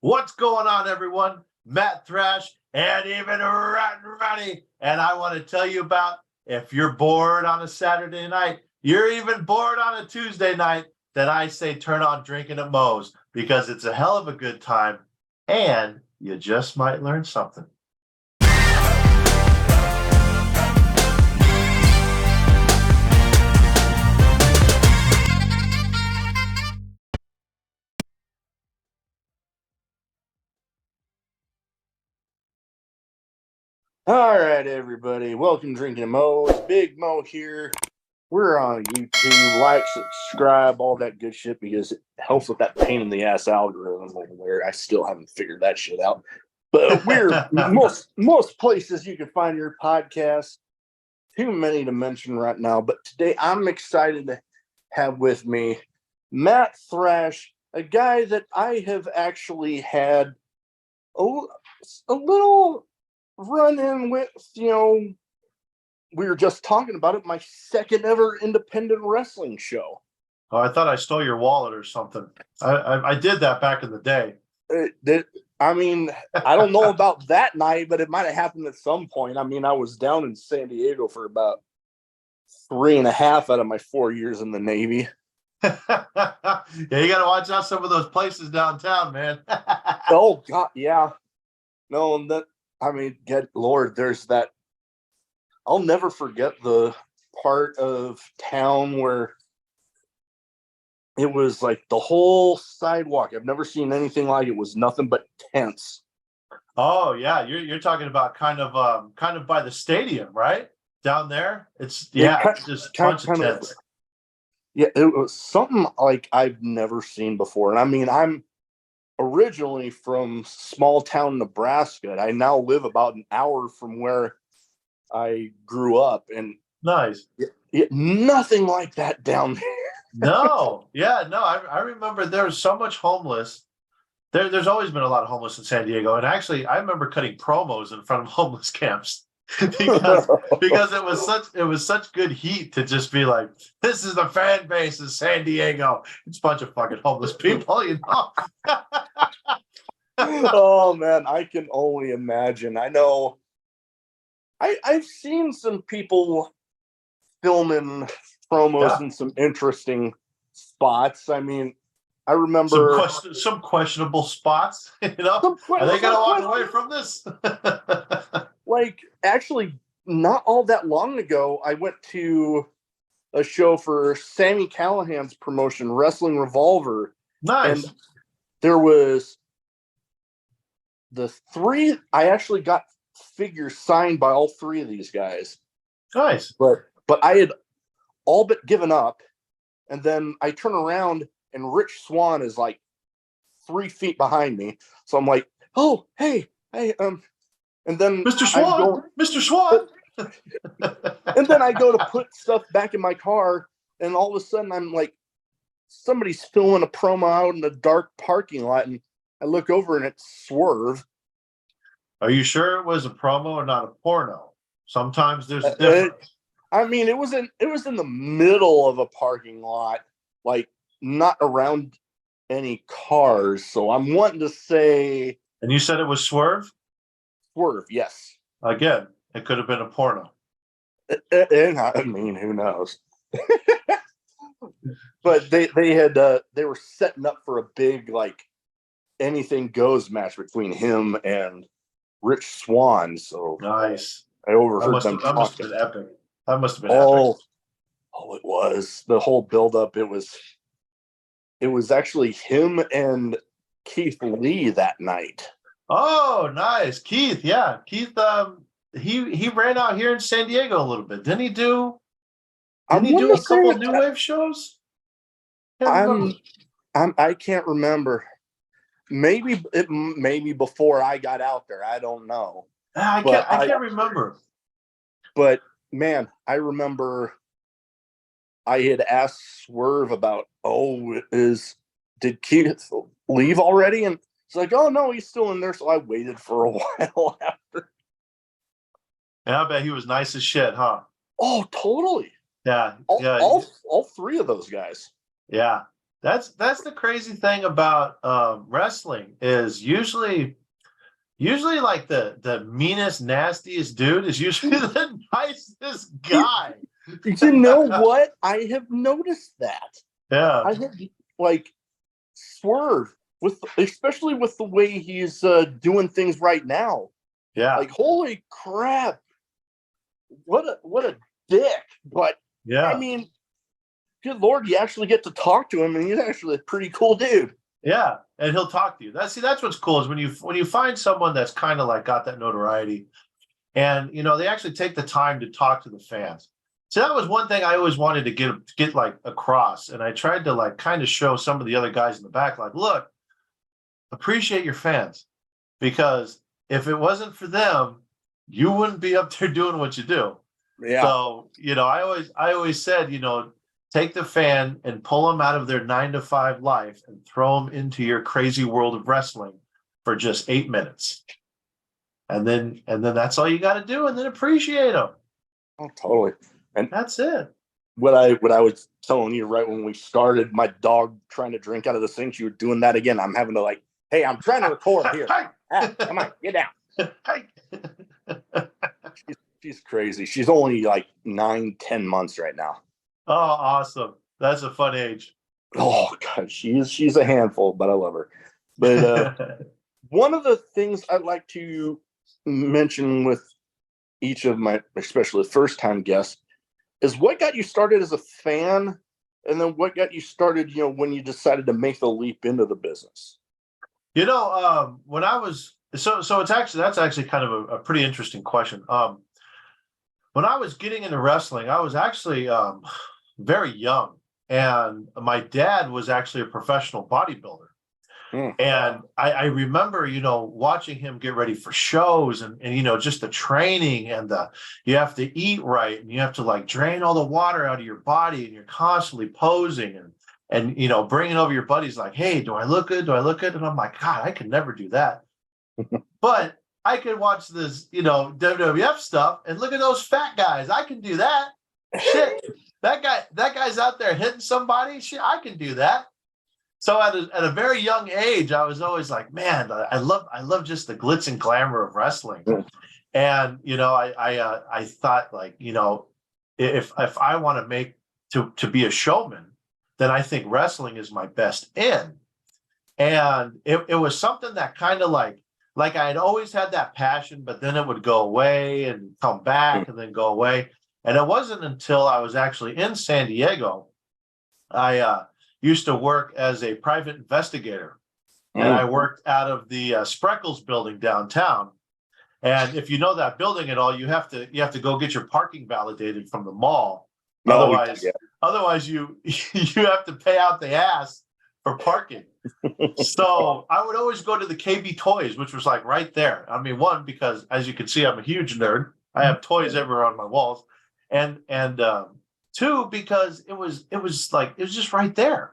What's going on, everyone? Matt Thrash and even Rotten Ronnie. And I want to tell you about if you're bored on a Saturday night, you're even bored on a Tuesday night, then I say turn on Drinkin at Moe's because it's a hell of a good time and you just might learn something. All right, everybody. Welcome to Drinkin' Moe's. Big Mo here. We're on YouTube. Like, subscribe, all that good shit because it helps with that pain in the ass algorithm over there. I still haven't figured that shit out. But we're most places you can find your podcast. Too many to mention right now. But today I'm excited to have with me Matt Thrash, a guy that I have actually had a little run in with. We were just talking about it, my second ever independent wrestling show. Oh, I thought I stole your wallet or something. I did that back in the day. I don't know about that night, but it might have happened at some point. I was down in San Diego for about 3.5 out of my 4 years in the Navy. Yeah, you got to watch out some of those places downtown, man. Oh, God, yeah. No, good Lord, there's that. I'll never forget the part of town where it was like the whole sidewalk. I've never seen anything like it. It was nothing but tents. Oh yeah, you're talking about kind of by the stadium, right? Down there. It's just a bunch of tents. Yeah, it was something like I've never seen before. And I'm originally from small town Nebraska. I now live about an hour from where I grew up, and nice. Nothing like that down there. No, yeah, no. I remember there was so much homeless. There's always been a lot of homeless in San Diego, and actually, I remember cutting promos in front of homeless camps because it was such good heat to just be like, this is the fan base of San Diego. It's a bunch of fucking homeless people, you know. Oh man, I can only imagine. I know. I've seen some people filming promos in some interesting spots. I remember some questionable spots. You know, are they gonna walk away from this? Like, actually, not all that long ago, I went to a show for Sami Callihan's promotion, Wrestling Revolver. Nice. And there was the three. I actually got figures signed by all three of these guys. Nice. But I had all but given up, and then I turn around and Rich Swann is like 3 feet behind me. So I'm like, oh, hey, and then Mr. Swann. And then I go to put stuff back in my car, and all of a sudden I'm like, somebody's filming a promo out in the dark parking lot, and I look over and it's Swerve. Are you sure it was a promo or not a porno? Sometimes there's a difference. It was in the middle of a parking lot, like not around any cars. So I'm wanting to say. And you said it was Swerve? Swerve, yes. Again, it could have been a porno. Who knows? But they were setting up for a big like anything goes match between him and Rich Swann. So nice. I overheard them. That must have been epic. That must have been epic. Oh, it was the whole buildup. It was actually him and Keith Lee that night. Oh, nice. Keith, yeah. Keith, he ran out here in San Diego a little bit. Didn't he do a couple of new wave shows? I can't remember. Maybe before I got out there. I don't know. I can't remember. But man, I remember I had asked Swerve about, did Keith leave already? And it's like, oh no, he's still in there. So I waited for a while after. And I bet he was nice as shit, huh? Oh, totally. Yeah. All three of those guys. Yeah. That's the crazy thing about wrestling is usually like the meanest, nastiest dude is usually the nicest guy. You know what? I have noticed that. Yeah, I have like Swerve with, especially with the way he's doing things right now. yeah, Like, holy crap! What a dick! But I yeah, mean, good lord, you actually get to talk to him, and he's actually a pretty cool dude. yeah. And he'll talk to you. That's what's cool is when you find someone that's kind of like got that notoriety, and they actually take the time to talk to the fans. So that was one thing I always wanted to get like across, and I tried to like kind of show some of the other guys in the back, like, look, appreciate your fans, because if it wasn't for them, you wouldn't be up there doing what you do. Yeah. So, I always said, take the fan and pull them out of their 9 to 5 life and throw them into your crazy world of wrestling for just 8 minutes. And then that's all you got to do, and then appreciate them. Oh, totally. And That's it. what I was telling you right when we started, my dog trying to drink out of the sink, you were doing that again. I'm having to like, hey, I'm trying to record here. Come on, get down. She's crazy. She's only like 9-10 months right now. Oh, awesome. That's a fun age. Oh god, she's a handful, but I love her. But one of the things I'd like to mention with each of my, especially the first time guests, is what got you started as a fan, and then what got you started, when you decided to make the leap into the business. When I was so that's actually kind of a pretty interesting question. When I was getting into wrestling, I was actually very young, and my dad was actually a professional bodybuilder. And I remember, watching him get ready for shows, and just the training, and you have to eat right, and you have to like drain all the water out of your body, and you're constantly posing, and bringing over your buddies like, hey, do I look good? Do I look good? And I'm like, God, I could never do that. But I could watch this, WWF stuff, and look at those fat guys. I can do that. Shit, that guy's out there hitting somebody. Shit, I can do that. So at a very young age, I was always like, man, I love just the glitz and glamour of wrestling. And I thought, like, if I want to make to be a showman, then I think wrestling is my best in. And it was something that kind of like I had always had that passion, but then it would go away and come back and then go away. And it wasn't until I was actually in San Diego, I used to work as a private investigator, and I worked out of the Spreckles building downtown. And if you know that building at all, you have to go get your parking validated from the mall. Otherwise you you have to pay out the ass for parking. So I would always go to the KB Toys, which was like right there. I mean, one, because as you can see, I'm a huge nerd. I have toys everywhere on my walls, and two, because it was just right there.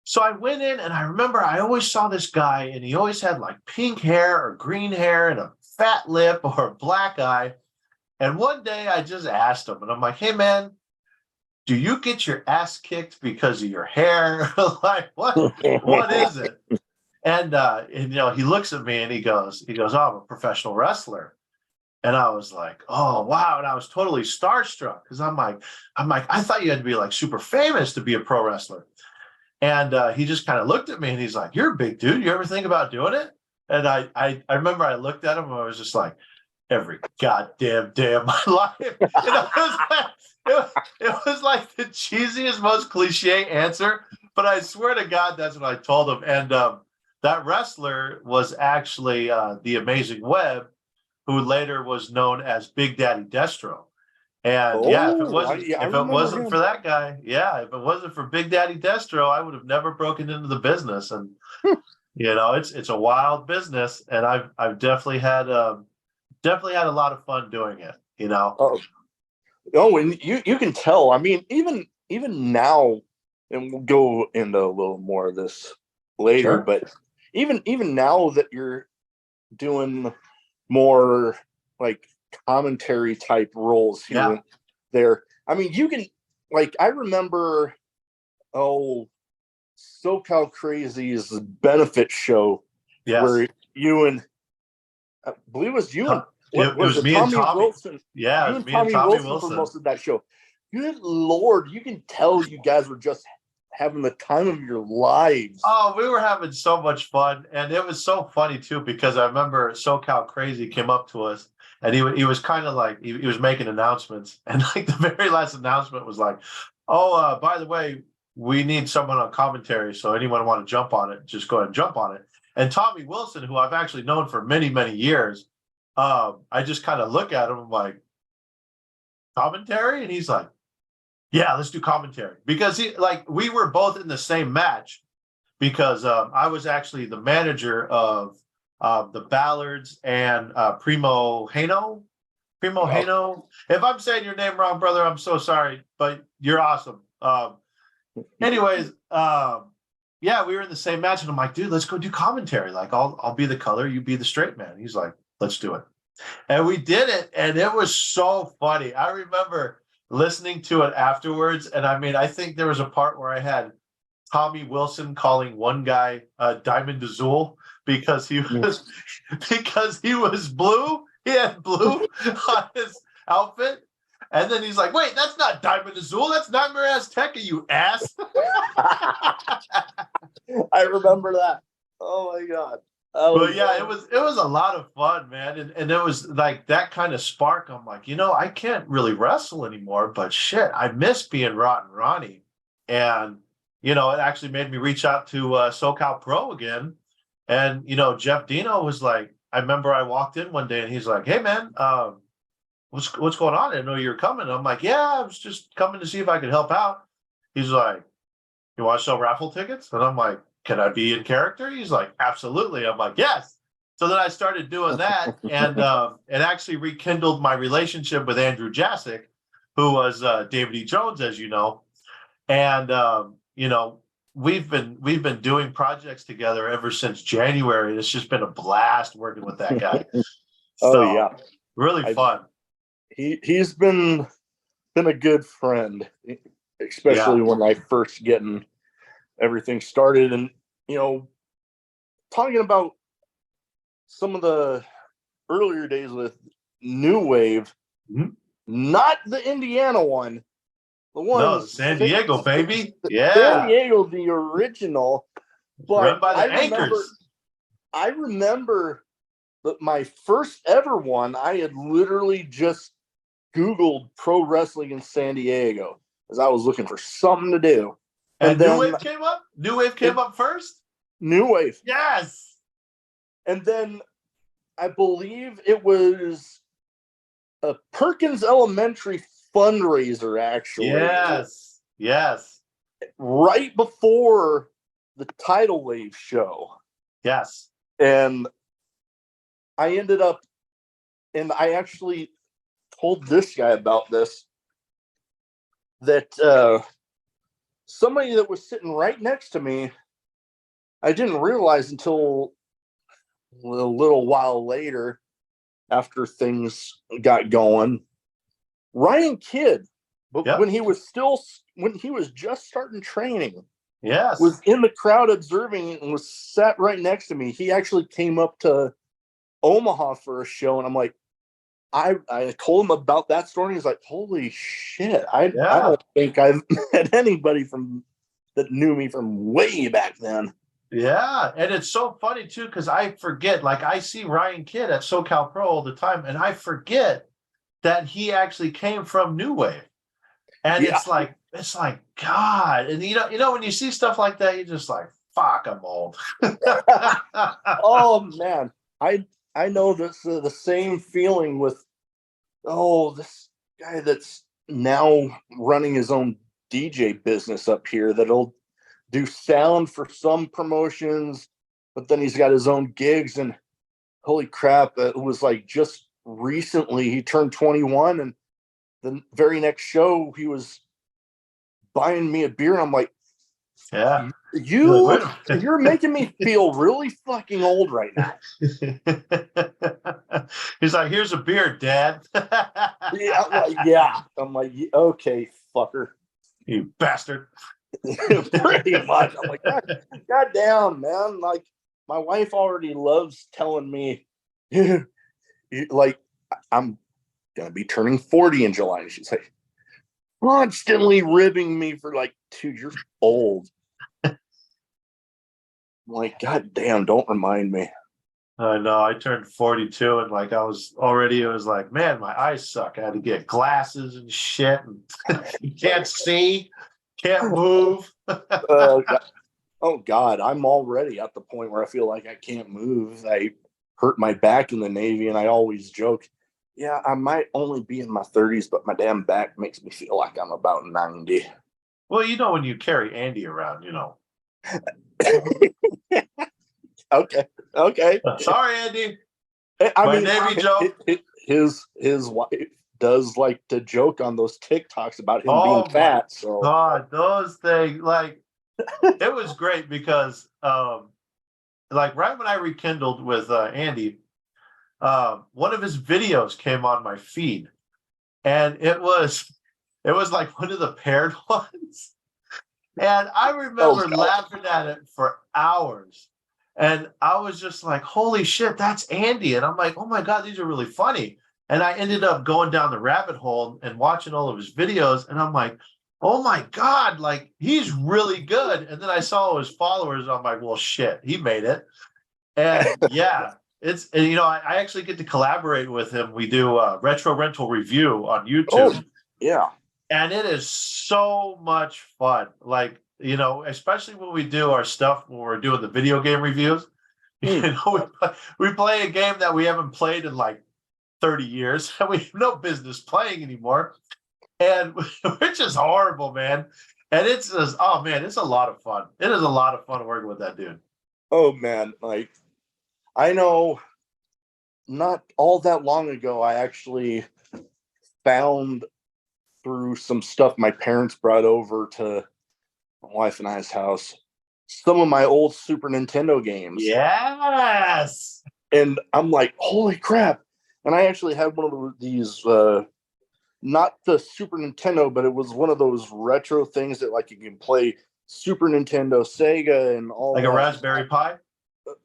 So I went in, and I remember I always saw this guy, and he always had like pink hair or green hair and a fat lip or a black eye. And one day I just asked him, and I'm like, hey man, do you get your ass kicked because of your hair? Like, what is it? And he looks at me and he goes, oh, I'm a professional wrestler. And I was like, oh wow. And I was totally starstruck, because I'm like, I thought you had to be like super famous to be a pro wrestler. And he just kind of looked at me and he's like, you're a big dude. You ever think about doing it? And I remember I looked at him and I was just like, every goddamn day of my life. It was like the cheesiest, most cliche answer, but I swear to God, that's what I told him. And that wrestler was actually the Amazing Webb, who later was known as Big Daddy Destro. And if it wasn't for that guy, if it wasn't for Big Daddy Destro, I would have never broken into the business. And it's a wild business, and I've definitely had a lot of fun doing it. And you can tell. I mean, even now, and we'll go into a little more of this later. Sure. But even now that you're doing more like commentary type roles here and there, I mean, you can, like, I remember, SoCal Crazy's benefit show Yes. where you and I believe it was you and It was me and Tommy. Wilson. Yeah, it You was and me and Tommy Tommy Wilson for Wilson. most of that show. Good Lord, you can tell you guys were just having the time of your lives. Oh, we were having so much fun. And it was so funny, too, because I remember SoCal Crazy came up to us and he was kind of like, he was making announcements. And like the very last announcement was like, oh, by the way, we need someone on commentary. So anyone want to jump on it, just go ahead and jump on it. And Tommy Wilson, who I've actually known for many, many years, I just kind of look at him, I'm like, commentary? And he's like, yeah, let's do commentary. Because we were both in the same match because I was actually the manager of the Ballards and Primo Hano. Primo Hano. If I'm saying your name wrong, brother, I'm so sorry, but you're awesome. Anyways, yeah, we were in the same match, and I'm like, dude, let's go do commentary. Like, I'll be the color, you be the straight man. He's like, let's do it. And we did it, and it was so funny. I remember listening to it afterwards, and I mean, I think there was a part where I had Tommy Wilson calling one guy Diamond Azul because he was blue. He had blue on his outfit. And then he's like, wait, that's not Diamond Azul. That's Nightmare Azteca, you ass. I remember that. Oh my God. But yeah, it was a lot of fun, man. And it was like that kind of spark. I'm like, I can't really wrestle anymore, but shit, I miss being Rotten Ronnie. And, it actually made me reach out to SoCal Pro again. And, Jeff Dino was like, I remember I walked in one day and he's like, hey, man, what's going on? I didn't know you were coming. And I'm like, yeah, I was just coming to see if I could help out. He's like, you want to sell raffle tickets? And I'm like, can I be in character? He's like, absolutely. I'm like, yes. So then I started doing that, and it actually rekindled my relationship with Andrew Jasic, who was David E. Jones, as you know. And we've been doing projects together ever since January. It's just been a blast working with that guy. Oh yeah, really fun. He's been a good friend, especially when I first getting everything started. And talking about some of the earlier days with New Wave, not the Indiana one, the one San Diego, baby. San Diego, the original. But run by the Anchors. I remember that my first ever one, I had literally just Googled pro wrestling in San Diego as I was looking for something to do. And then, New Wave came up? New Wave came up first? New Wave. Yes. And then I believe it was a Perkins Elementary fundraiser, actually. Yes. Right before the Tidal Wave show. Yes. And I ended up, and I actually told this guy about this, that somebody that was sitting right next to me, I didn't realize until a little while later, after things got going, Ryan Kidd, when he was just starting training, was in the crowd observing and was sat right next to me. He actually came up to Omaha for a show, and I'm like, I told him about that story, and he's like, holy shit, I don't think I've met anybody that knew me from way back then. Yeah, and it's so funny too, because I forget, like I see Ryan Kidd at SoCal Pro all the time, and I forget that he actually came from New Wave. And it's like God. And you know, when you see stuff like that, you're just like, fuck, I'm old. Oh man. I know this the same feeling with this guy that's now running his own DJ business up here that'll do sound for some promotions, but then he's got his own gigs. And holy crap, it was like just recently he turned 21, and the very next show he was buying me a beer, and I'm like, you're making me feel really fucking old right now. He's like, here's a beer, Dad. Yeah. I'm like, okay, fucker. You bastard. Pretty much. I'm like, God damn, man. Like, my wife already loves telling me, like, I'm gonna be turning 40 in July. And she's like, constantly ribbing me for like, dude, you're old. I'm like, God damn, don't remind me. I know. I turned 42 and like it was like, man, my eyes suck. I had to get glasses and shit. And you can't see, can't move. Oh God, I'm already at the point where I feel like I can't move. I hurt my back in the Navy, and I always joke, yeah, I might only be in my 30s, but my damn back makes me feel like I'm about 90. Well, you know, when you carry Andy around, you know. Okay. Sorry, Andy. I My mean, Navy joke. his wife does like to joke on those TikToks about him being Oh my fat. So God, those things, like, it was great because like right when I rekindled with Andy, one of his videos came on my feed, and it was like one of the paired ones. And I remember laughing at it for hours. And I was just like, holy shit, that's Andy. And I'm like, oh my God, these are really funny. And I ended up going down the rabbit hole and watching all of his videos. And I'm like, oh my God, like he's really good. And then I saw his followers. And I'm like, well, shit, he made it. And yeah, and, you know, I actually get to collaborate with him. We do a retro rental review on YouTube. oh yeah. And it is so much fun. Like, you know, especially when we do our stuff when we're doing the video game reviews. You know, we play a game that we haven't played in like 30 years, and we have no business playing anymore. And which is horrible, man. And it's just, oh man, it's a lot of fun. It is a lot of fun working with that dude. Oh man, like I know not all that long ago, I actually found through some stuff my parents brought over to my wife and I's house some of my old Super Nintendo games. Yes. And I'm like, holy crap. And I actually had one of these, not the Super Nintendo, but it was one of those retro things that like you can play Super Nintendo, Sega, and all Like that, a Raspberry Pi?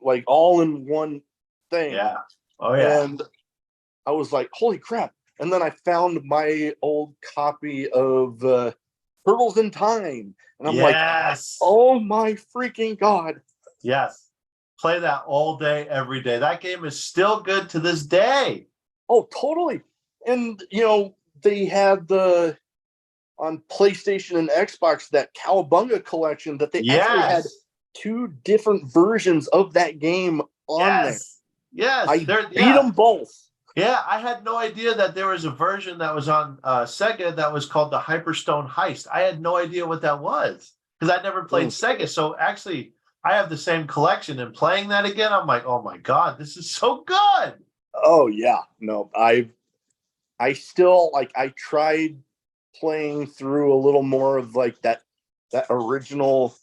like all in one thing. Yeah. Oh, yeah. And I was like, holy crap. And then I found my old copy of Turtles in Time. And I'm like, oh my freaking God. Yes. Play that all day, every day. That game is still good to this day. Oh, totally. And, you know, they had on PlayStation and Xbox, that Cowabunga collection that they actually had 2 different versions of that game on there. Yes. I beat them both. Yeah, I had no idea that there was a version that was on Sega that was called the Hyperstone Heist. I had no idea what that was because I never played Sega. So actually, I have the same collection, and playing that again, I'm like, oh my God, this is so good. Oh yeah, no, I still like. I tried playing through a little more of like that original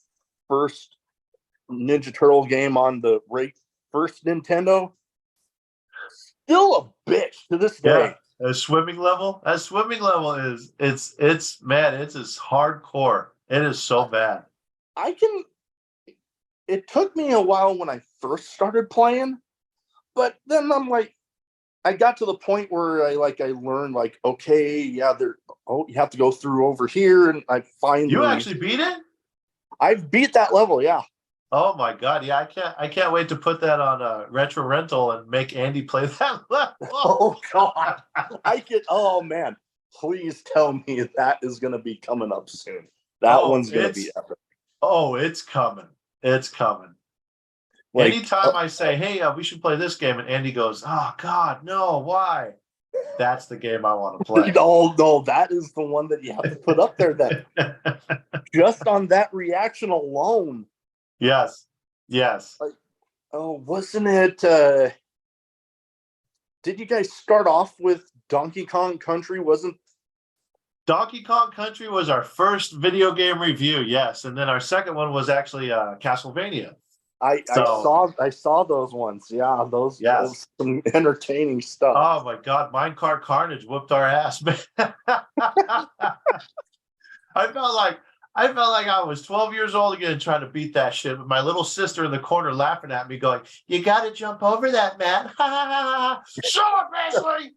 first Ninja Turtle game on the first Nintendo. Still a bitch to this day. Yeah, a swimming level. That swimming level is it's man, it's as hardcore. It is so bad. It took me a while when I first started playing, but then I'm like, I got to the point where I learned like, okay, yeah, you have to go through over here, and I finally. You actually beat it? I've beat that level, yeah. Oh my God, yeah, I can't wait to put that on a retro rental and make Andy play that level. Oh God, oh man, please tell me that is going to be coming up soon. That one's going to be epic. Oh, it's coming. It's coming. Like, anytime I say, hey, we should play this game, and Andy goes, oh God, no, why? That's the game I want to play. No, that is the one that you have to put up there then. Just on that reaction alone. Yes. Like, oh, wasn't it? Did you guys start off with Donkey Kong Country? Donkey Kong Country was our first video game review, yes, and then our second one was actually Castlevania. I saw those ones. Yeah, those some entertaining stuff. Oh my God, Minecart Carnage whooped our ass, man. I I felt like I was 12 years old again trying to beat that shit with my little sister in the corner laughing at me, going, "You got to jump over that, Matt." Shut up, Ashley.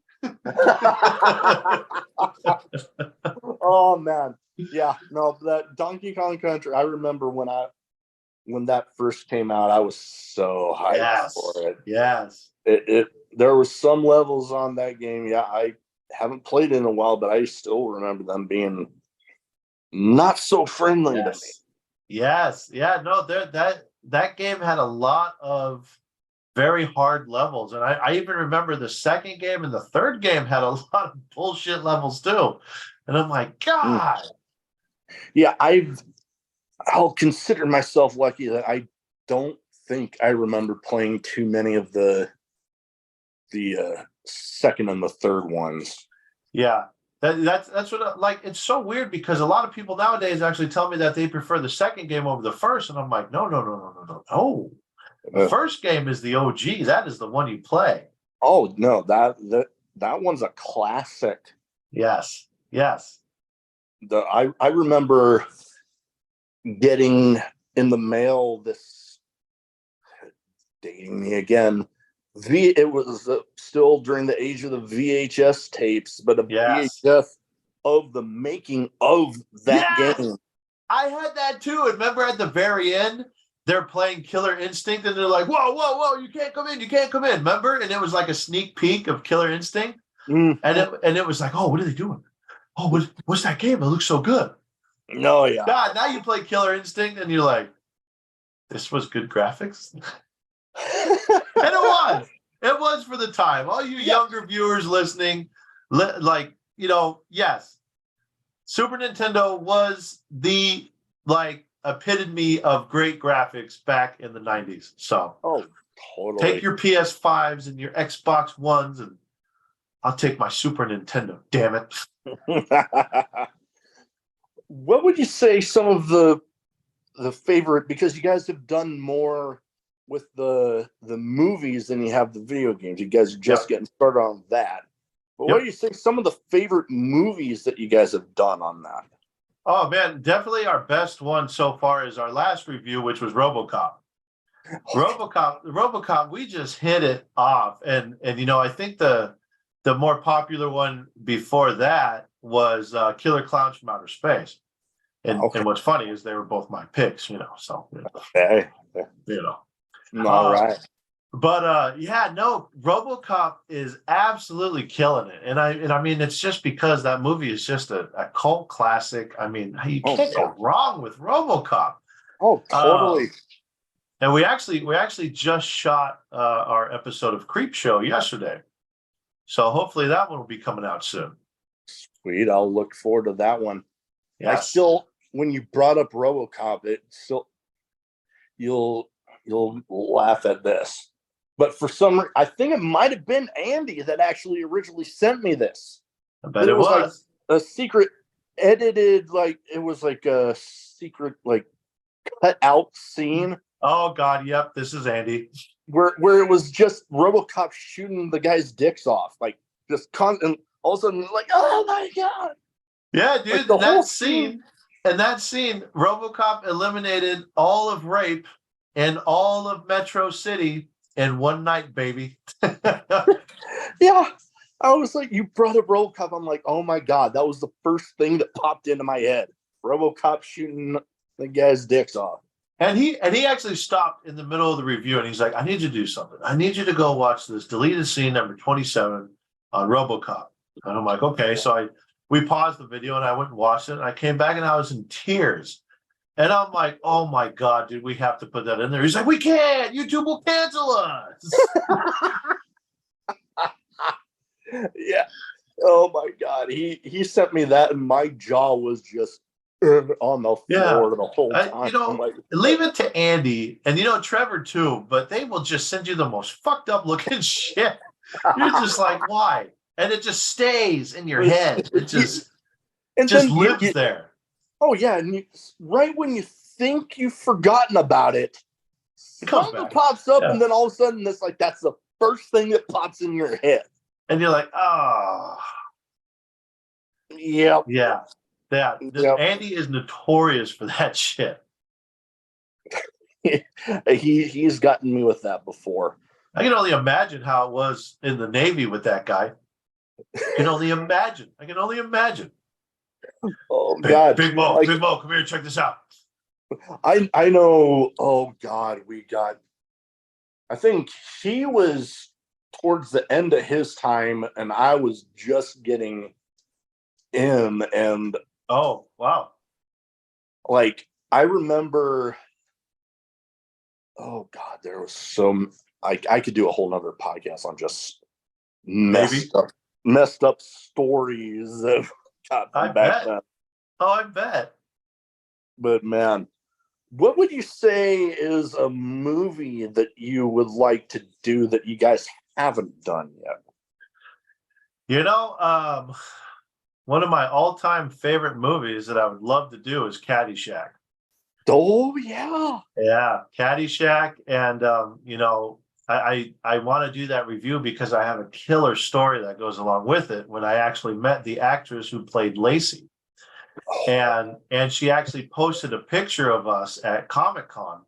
Oh man, yeah, no, that Donkey Kong Country. I remember when that first came out, I was so hyped for it. Yes. There were some levels on that game. Yeah, I haven't played in a while, but I still remember them being not so friendly to me. Yes. Yeah. No, that game had a lot of very hard levels. And I even remember the second game and the third game had a lot of bullshit levels too. And I'm like, God. Yeah, I'll consider myself lucky that I don't think I remember playing too many of the second and the third ones. Yeah. That's what like it's so weird because a lot of people nowadays actually tell me that they prefer the second game over the first, and I'm like, no. The first game is the OG. That is the one you play. Oh no, that one's a classic. Yes. I remember getting in the mail this, dating me again. It was still during the age of the VHS tapes, but a VHS of the making of that game. I had that too. And remember at the very end, they're playing Killer Instinct and they're like, whoa, you can't come in. Remember? And it was like a sneak peek of Killer Instinct. And it was like, oh, what are they doing? Oh, what's that game? It looks so good. No, yeah. God, now you play Killer Instinct and you're like, this was good graphics. And it was for the time. All you younger viewers listening, like, yes, Super Nintendo was the epitome of great graphics back in the 90s. So totally. Take your PS5s and your Xbox Ones and I'll take my Super Nintendo, damn it. What would you say some of the favorite, because you guys have done more with the movies than you have the video games. You guys are just getting started on that. But what do you think some of the favorite movies that you guys have done on that? Oh man, definitely our best one so far is our last review, which was RoboCop. RoboCop, we just hit it off. And I think the more popular one before that was Killer Clowns from Outer Space. And what's funny is they were both my picks, so okay. All right. But RoboCop is absolutely killing it. And I mean, it's just because that movie is just a cult classic. I mean, you can't go wrong with RoboCop. Oh, totally. And we actually just shot our episode of Creep Show yesterday. So hopefully that one will be coming out soon. Sweet. I'll look forward to that one. Yes. I still, when you brought up RoboCop, it still, you'll laugh at this. But for some reason, I think it might have been Andy that actually originally sent me this. I bet it was. Like a secret edited, it was like a secret, cut out scene. Oh God, yep, this is Andy. Where it was just RoboCop shooting the guy's dicks off, just constant. All of a sudden, oh my God! Yeah, dude, the whole scene. In that scene, RoboCop eliminated all of rape and all of Metro City in one night, baby. Yeah, I was like, you brought up RoboCop. I'm like, oh my God, that was the first thing that popped into my head. RoboCop shooting the guy's dicks off. And he actually stopped in the middle of the review and he's like, I need you to do something. I need you to go watch this deleted scene number 27 on RoboCop. And I'm like, okay. So we paused the video and I went and watched it. And I came back and I was in tears. And I'm like, oh my God, dude, we have to put that in there. He's like, we can't. YouTube will cancel us. Yeah. Oh my God. He sent me that and my jaw was just on the floor the whole time. Leave it to Andy and Trevor too, but they will just send you the most fucked up looking shit. You're just like, why? And it just stays in your head. It just lives there. Oh yeah, and right when you think you've forgotten about it, something pops up, and then all of a sudden, that's the first thing that pops in your head, and you're like, oh, yep. Yeah. Yeah, Yep. Andy is notorious for that shit. He's gotten me with that before. I can only imagine how it was in the Navy with that guy. I can only imagine. Oh God, Big Mo, like, Big Mo, come here, check this out. I know. Oh God, I think he was towards the end of his time, and I was just getting in, and Oh, wow. like I remember. Oh God, there was some. I could do a whole nother podcast on just Maybe. messed up stories of God I from back bet. then. Oh, I bet. But man, what would you say is a movie that you would like to do that you guys haven't done yet? You know, one of my all-time favorite movies that I would love to do is Caddyshack. Oh yeah. Yeah, Caddyshack, and you know, I want to do that review because I have a killer story that goes along with it. When I actually met the actress who played Lacey, and she actually posted a picture of us at Comic-Con,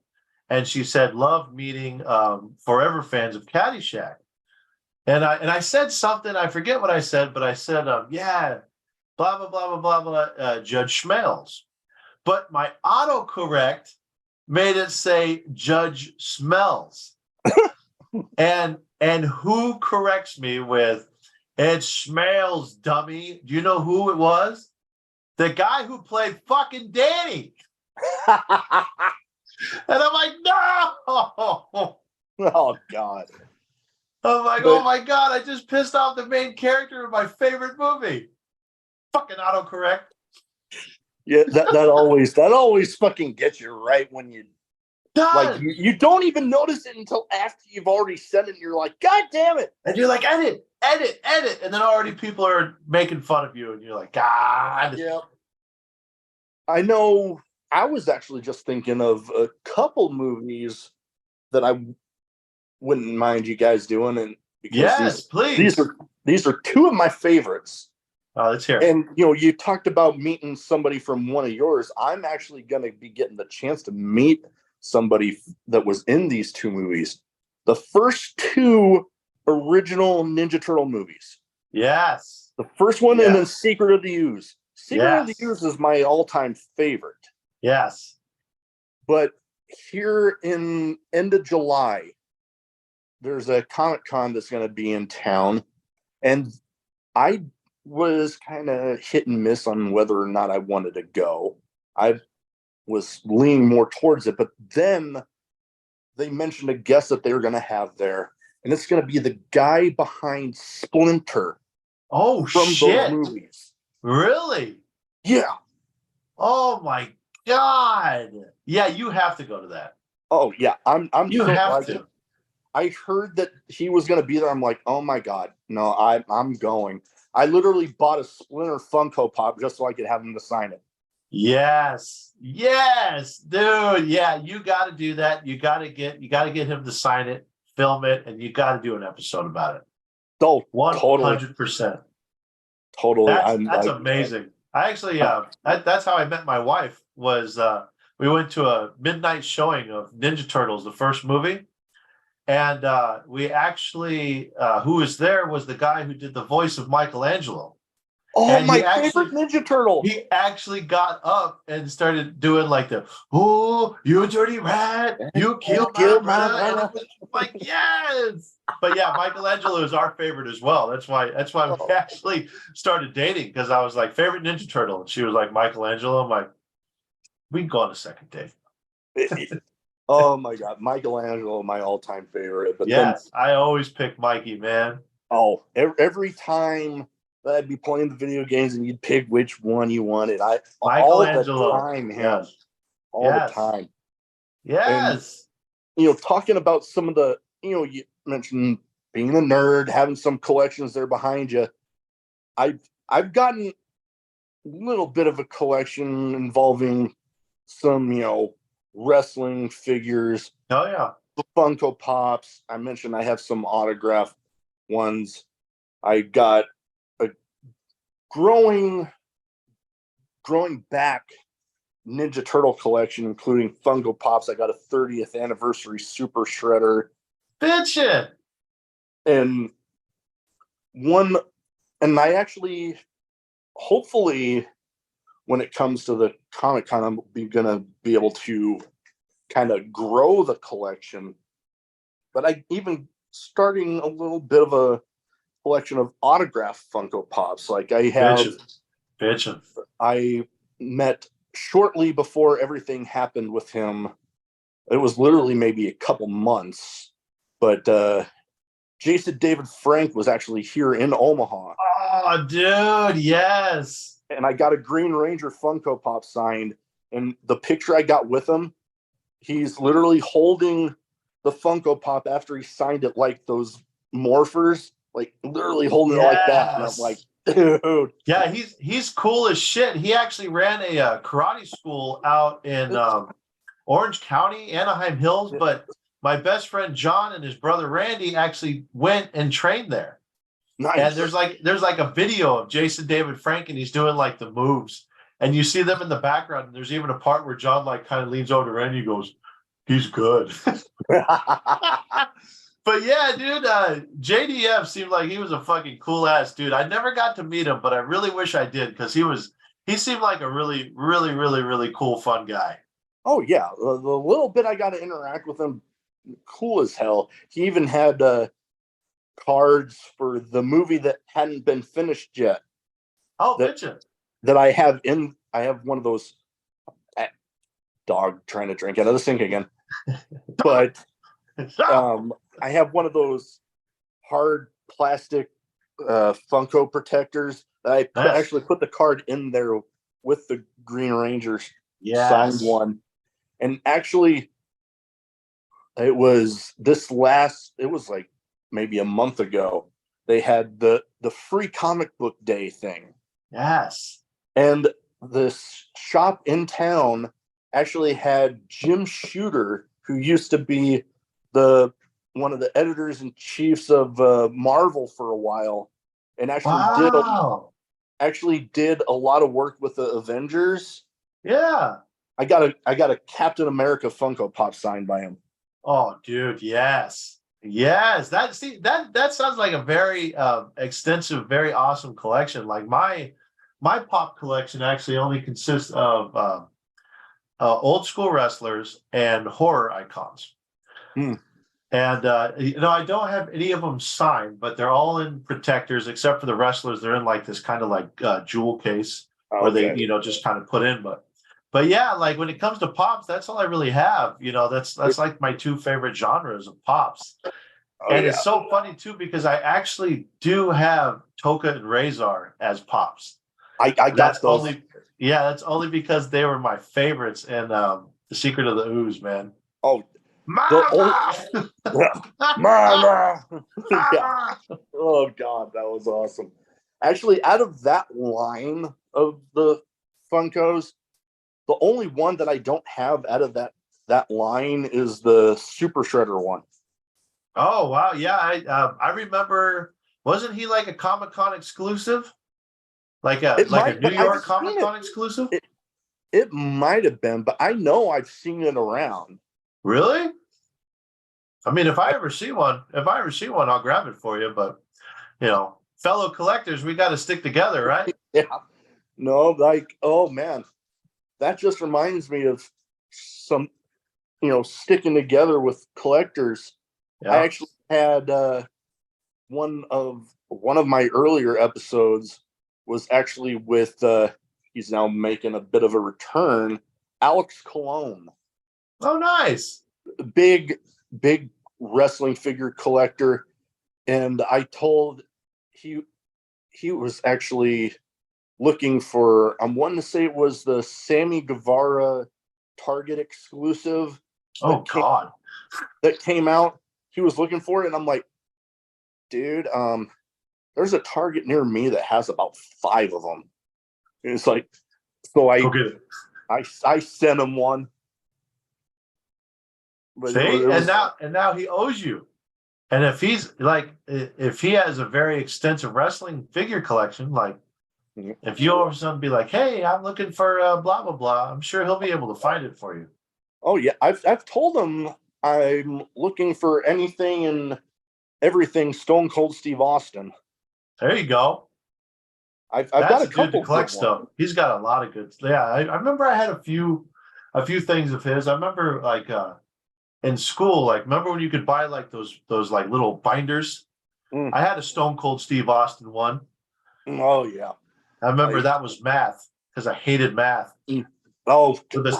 and she said, "Love meeting forever fans of Caddyshack." And I said something, I forget what I said, but I said, yeah, blah blah blah blah blah blah, Judge Schmelz. But my autocorrect made it say Judge Smells. And who corrects me with it smells, dummy? Do you know who it was? The guy who played fucking Danny. And I'm like, no. Oh God. I'm like, oh my God, I just pissed off the main character of my favorite movie. Fucking autocorrect. Yeah, that always fucking gets you right when you like you don't even notice it until after you've already said it and you're like, God damn it. And you're like, edit. And then already people are making fun of you, and you're like, God. Yeah. I know. I was actually just thinking of a couple movies that I wouldn't mind you guys doing, and because yes, please. These are two of my favorites. Let's hear it. And you know, you talked about meeting somebody from one of yours. I'm actually going to be getting the chance to meet somebody that was in these two movies. The first two original Ninja Turtle movies. Yes. The first one, and then Secret of the Ooze. Secret of the Ooze is my all-time favorite. Yes. But here in end of July, there's a Comic-Con that's going to be in town, and I was kind of hit and miss on whether or not I wanted to go. I was leaning more towards it, but then they mentioned a guest that they were going to have there, and it's going to be the guy behind Splinter. Oh, from shit. Those movies. Really? Yeah. Oh my God. Yeah, you have to go to that. Oh yeah, I'm you so have to. I heard that he was going to be there. I'm like, oh my God, no, I'm going. I literally bought a Splinter Funko Pop just so I could have him to sign it. Yes, dude. Yeah, you got to do that. You got to get him to sign it, film it, and you got to do an episode about it. Oh, 100%. Totally. That's amazing. I actually, that's how I met my wife. Was we went to a midnight showing of Ninja Turtles, the first movie. And we actually, who was there was the guy who did the voice of Michelangelo. Oh, and my favorite Ninja Turtle. He actually got up and started doing like the, oh, you dirty rat, you killed my brother. And like, yes. But yeah, Michelangelo is our favorite as well. That's why we actually started dating, because I was like, favorite Ninja Turtle. And she was like, Michelangelo. I'm like, we can go on a second date. Oh my God, Michelangelo, my all-time favorite. But yes, I always pick Mikey, man. Oh, every time that I'd be playing the video games and you'd pick which one you wanted, Michelangelo. All the time, yes. All the time. Yes. And, you know, talking about some of the, you know, you mentioned being a nerd, having some collections there behind you. I've gotten a little bit of a collection involving some, you know, wrestling figures. Oh yeah. The Funko Pops. I mentioned I have some autograph ones. I got a growing growing back Ninja Turtle collection, including Funko Pops. I got a 30th anniversary Super Shredder. Bitchin'. And one, and I actually, hopefully, when it comes to the Comic Con, I'm gonna be able to kind of grow the collection. But I even starting a little bit of a collection of autographed Funko Pops. Like I have, Bitchin'. I met shortly before everything happened with him. It was literally maybe a couple months, but Jason David Frank was actually here in Omaha. Oh, dude, yes. And I got a Green Ranger Funko Pop signed. And the picture I got with him, he's literally holding the Funko Pop after he signed it like those morphers, like literally holding it like that. And I'm like, dude. Yeah, he's cool as shit. He actually ran a karate school out in Orange County, Anaheim Hills, but my best friend John and his brother Randy actually went and trained there. Nice. And there's like a video of Jason David Frank and he's doing like the moves. And you see them in the background. And there's even a part where John like kind of leans over to Randy and goes, he's good. But yeah, dude, JDF seemed like he was a fucking cool ass dude. I never got to meet him, but I really wish I did because he seemed like a really, really, really, really cool, fun guy. Oh yeah, the little bit I got to interact with him, cool as hell. He even had cards for the movie that hadn't been finished yet. Oh, that I have in. I have one of those. Dog trying to drink out of the sink again, but I have one of those hard plastic Funko protectors that I actually put the card in there with the Green Rangers signed one. And actually, it was like maybe a month ago. They had the free comic book day thing. Yes. And this shop in town actually had Jim Shooter, who used to be one of the editors in chiefs of Marvel for a while, and actually did a lot of work with the Avengers. Yeah. I got a Captain America Funko Pop signed by him. Oh, dude, yes. Yes. That sounds like a very extensive, very awesome collection. Like my pop collection actually only consists of old school wrestlers and horror icons. And I don't have any of them signed, but they're all in protectors except for the wrestlers. They're in like this kind of like jewel case where they just kind of put in. But yeah, like when it comes to pops, that's all I really have. That's like my two favorite genres of pops. It's so funny too because I actually do have Toka and Razor as pops. I got those. That's only because they were my favorites in The Secret of the Ooze, man. Oh, Mama! Mama! Yeah. Oh God, that was awesome. Actually, out of that line of the Funkos, the only one that I don't have out of that line is the Super Shredder one. Oh wow, yeah, I remember. Wasn't he like a Comic-Con exclusive? Like a New York Comic-Con exclusive? It might have been, but I know I've seen it around. Really? I mean, if I ever see one, I'll grab it for you. But fellow collectors, we got to stick together, right? Yeah. No, like, oh man, that just reminds me of some, sticking together with collectors. Yeah. I actually had one of my earlier episodes was actually with he's now making a bit of a return, Alex Colon. Oh, nice. Big wrestling figure collector. And I told he was actually looking for, I'm wanting to say it was the Sammy Guevara Target exclusive. Oh God. That came out. He was looking for it, and I'm like, dude, there's a Target near me that has about 5 of them. And it's like, so I sent him one. But and now he owes you. And if he has a very extensive wrestling figure collection, like If you all of a sudden be like, "Hey, I'm looking for blah blah blah," I'm sure he'll be able to find it for you. Oh yeah, I've told him I'm looking for anything and everything Stone Cold Steve Austin. There you go. I've got That's a a dude to couple good collect ones. stuff. He's got a lot of good. Yeah, I remember I had a few things of his. I remember like in school, like remember when you could buy like those like little binders? Mm. I had a Stone Cold Steve Austin one. Oh yeah. I remember I, that was math because I hated math oh,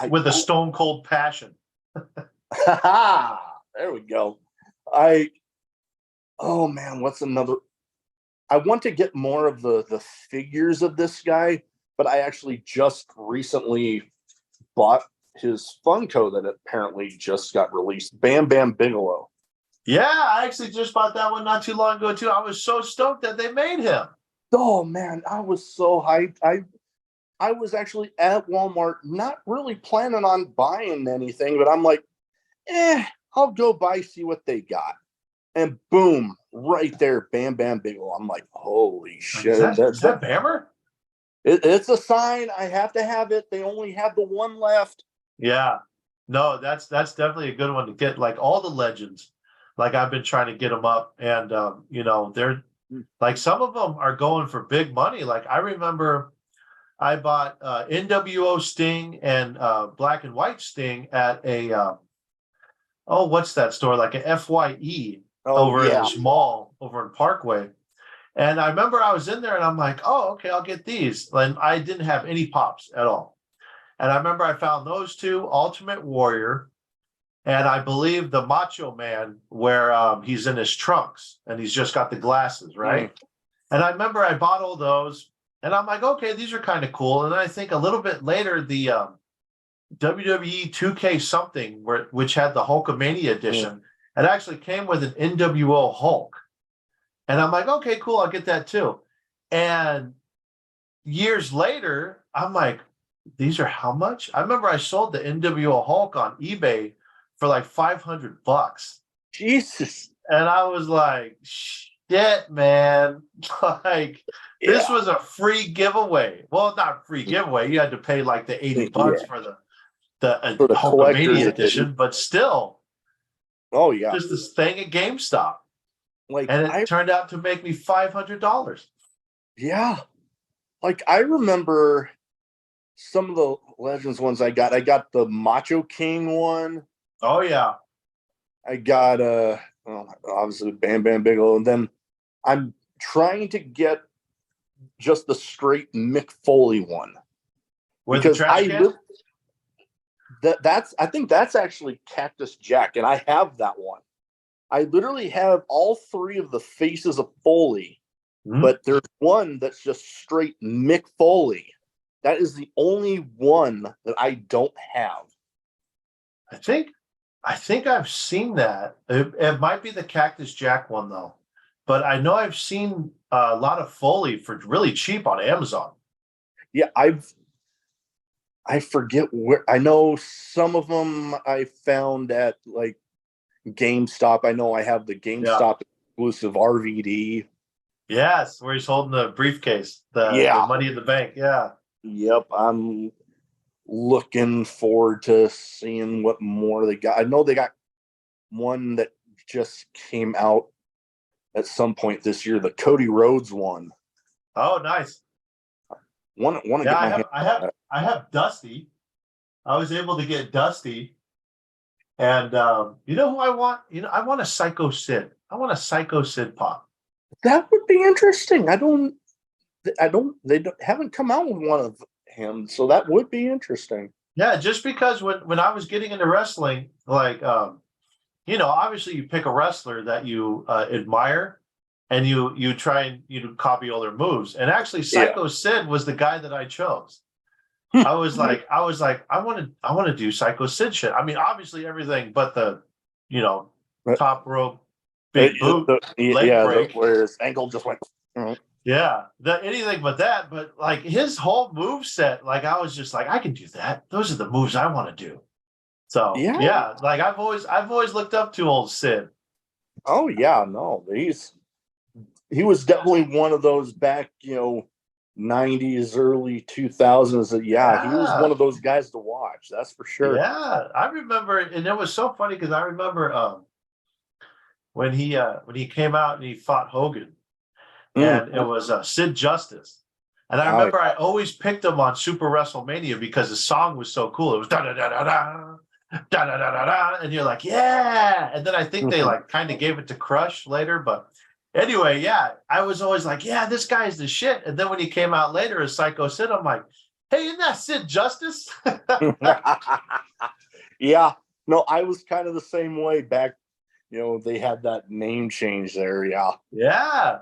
with a stone cold passion. there we go. I oh man, what's another? I want to get more of the figures of this guy, but I actually just recently bought his Funko that apparently just got released. Bam Bam Bigelow. Yeah, I actually just bought that one not too long ago too. I was so stoked that they made him. Oh man, I was so hyped. I was actually at Walmart, not really planning on buying anything, but I'm like, I'll go buy, see what they got. And boom, right there, Bam Bam Bigelow. I'm like, holy shit. Is that Bammer? It's a sign. I have to have it. They only have the one left. Yeah. No, that's definitely a good one to get. Like all the legends, like I've been trying to get them up, and you know, they're like some of them are going for big money. Like I remember I bought NWO Sting and Black and White Sting at a oh, what's that store? Like a FYE Oh, over in yeah. this mall over in Parkway. And I remember I was in there and I'm like, oh, okay, I'll get these. And I didn't have any pops at all. And I remember I found those two, Ultimate Warrior, and I believe the Macho Man, where he's in his trunks and he's just got the glasses, right? And I remember I bought all those, and I'm like, okay, these are kind of cool. And then I think a little bit later, the WWE 2K something, which had the Hulkamania edition, it actually came with an NWO Hulk. And I'm like, okay, cool, I'll get that too. And years later, I'm like, these are how much? I remember I sold the NWO Hulk on eBay for like $500. Jesus. And I was like, shit, man. Like, this was a free giveaway. Well, not free giveaway. You had to pay like the $80 for For the collector's Hulkamania edition, but still, oh yeah. just this thing at GameStop. Like, And it turned out to make me $500. yeah. Like I remember some of the Legends ones I got. I got the Macho King one. Oh yeah. I got obviously Bam Bam Bigelow, and then I'm trying to get just the straight Mick Foley one. With the trash can? I think that's actually Cactus Jack, and I have that one. I literally have all three of the faces of Foley, but there's one that's just straight Mick Foley. That is the only one that I don't have. I think I've seen that. It might be the Cactus Jack one though, but I know I've seen a lot of Foley for really cheap on Amazon. Yeah, I forget where. I know some of them I found at like GameStop. I know I have the GameStop exclusive RVD. Yes, where he's holding the briefcase, the money in the bank. Yeah. Yep, I'm looking forward to seeing what more they got. I know they got one that just came out at some point this year, the Cody Rhodes one. Oh, nice. Want to get my I have Dusty. I was able to get Dusty. And you know who I want? You know, I want a Psycho Sid. I want a Psycho Sid pop. That would be interesting. They haven't come out with one of him, so that would be interesting. Yeah, just because when I was getting into wrestling, like you know, obviously you pick a wrestler that you admire, and you try and copy all their moves. And actually, Psycho Sid was the guy that I chose. I was like, I want to do Psycho Sid shit. I mean, obviously everything but the, top rope, big boot, leg break, where his ankle just went. Yeah, anything but that. But like his whole move set, like I was just like, I can do that. Those are the moves I want to do. So yeah, like I've always looked up to old Sid. Oh yeah, no, he was definitely one of those back, 90s, early 2000s. Yeah, he was Yeah. one of those guys to watch. That's for sure. Yeah. I remember, and it was so funny because I remember when he came out and he fought Hogan, Mm. and it was Sid Justice. And I Oh, remember I always picked him on Super WrestleMania because the song was so cool. It was da da da da da da da da da da, and you're like, yeah. And then I think they yeah. like kind of gave it to Crush later, but anyway, yeah, I was always like, yeah, this guy's the shit. And then when he came out later as Psycho Sid, I'm like, hey, isn't that Sid Justice? Yeah. No, I was kind of the same way back. They had that name change there. Yeah. Yeah.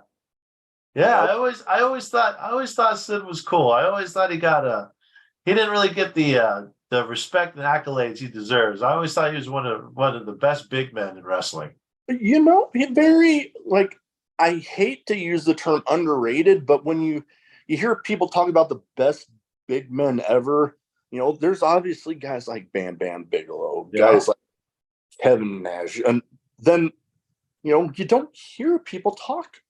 Yeah, Yep. I always thought Sid was cool. I always thought he didn't really get the respect and accolades he deserves. I always thought he was one of the best big men in wrestling. Very like, I hate to use the term underrated, but when you hear people talk about the best big men ever, there's obviously guys like Bam Bam Bigelow, Yeah. guys like Kevin Nash, and then you don't hear people talk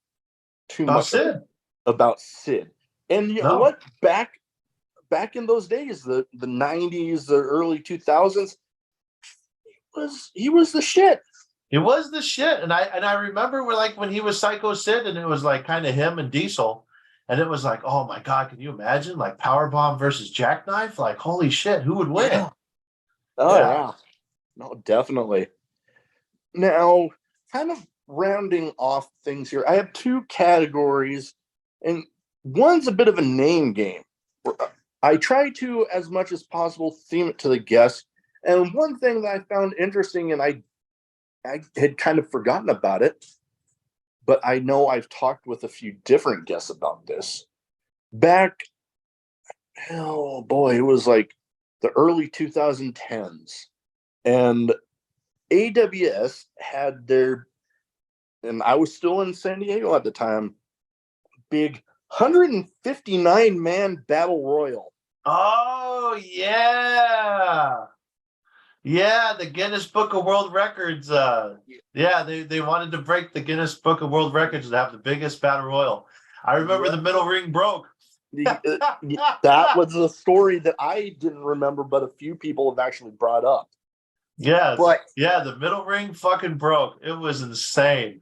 too Oh, much Sid. about Sid. And you know No, what? Back in those days, the 90s, the early 2000s, he was the shit. he was the shit. And I remember when he was Psycho Sid and it was like kind of him and Diesel. And it was like, oh my God, can you imagine like Powerbomb versus Jackknife? Like, holy shit, who would win? Yeah. Oh Yeah. yeah. No, definitely. Now, kind of rounding off things here, I have two categories, and one's a bit of a name game. I try to, as much as possible, theme it to the guest. And one thing that I found interesting, and I had kind of forgotten about it, but I know I've talked with a few different guests about this. Back, oh boy, it was like the early 2010s. And AWS had their, and I was still in San Diego at the time, big 159-man battle royal. Oh yeah. Yeah, the Guinness Book of World Records. Yeah, they wanted to break the Guinness Book of World Records and have the biggest battle royal. I remember Yeah. the middle ring broke. That was a story that I didn't remember, but a few people have actually brought up. Yes. But Yeah, the middle ring fucking broke. It was insane.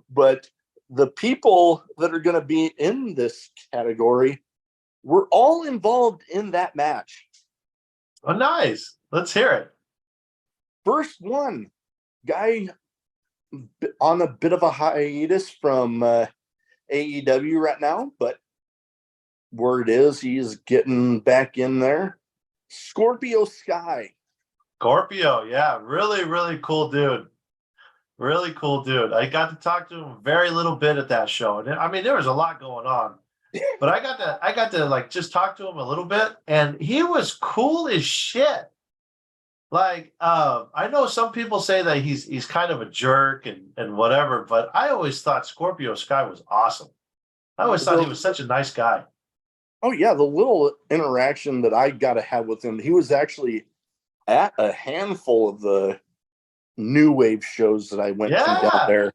but the people that are going to be in this category were all involved in that match. Oh, nice. Let's hear it. First one, guy on a bit of a hiatus from AEW right now, but word is he's getting back in there. Scorpio Sky. Scorpio, yeah, really, really cool dude. Really cool dude. I got to talk to him very little bit at that show. And I mean, there was a lot going on. But I got to like just talk to him a little bit, and he was cool as shit. Like, I know some people say that he's kind of a jerk and whatever, but I always thought Scorpio Sky was awesome. I always thought he was such a nice guy. Oh yeah, the little interaction that I got to have with him, he was actually at a handful of the new wave shows that I went to down there,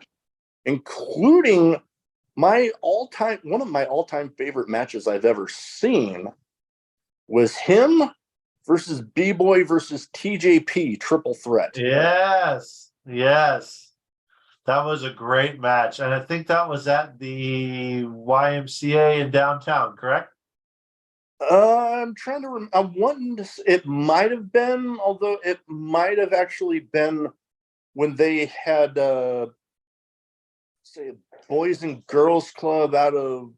including one of my all-time favorite matches I've ever seen was him versus B-Boy versus TJP triple threat. Yes, yes. That was a great match. And I think that was at the YMCA in downtown, correct? I'm trying to remember. I'm wanting to. It might have been, although it might have actually been when they had say Boys and Girls Club out of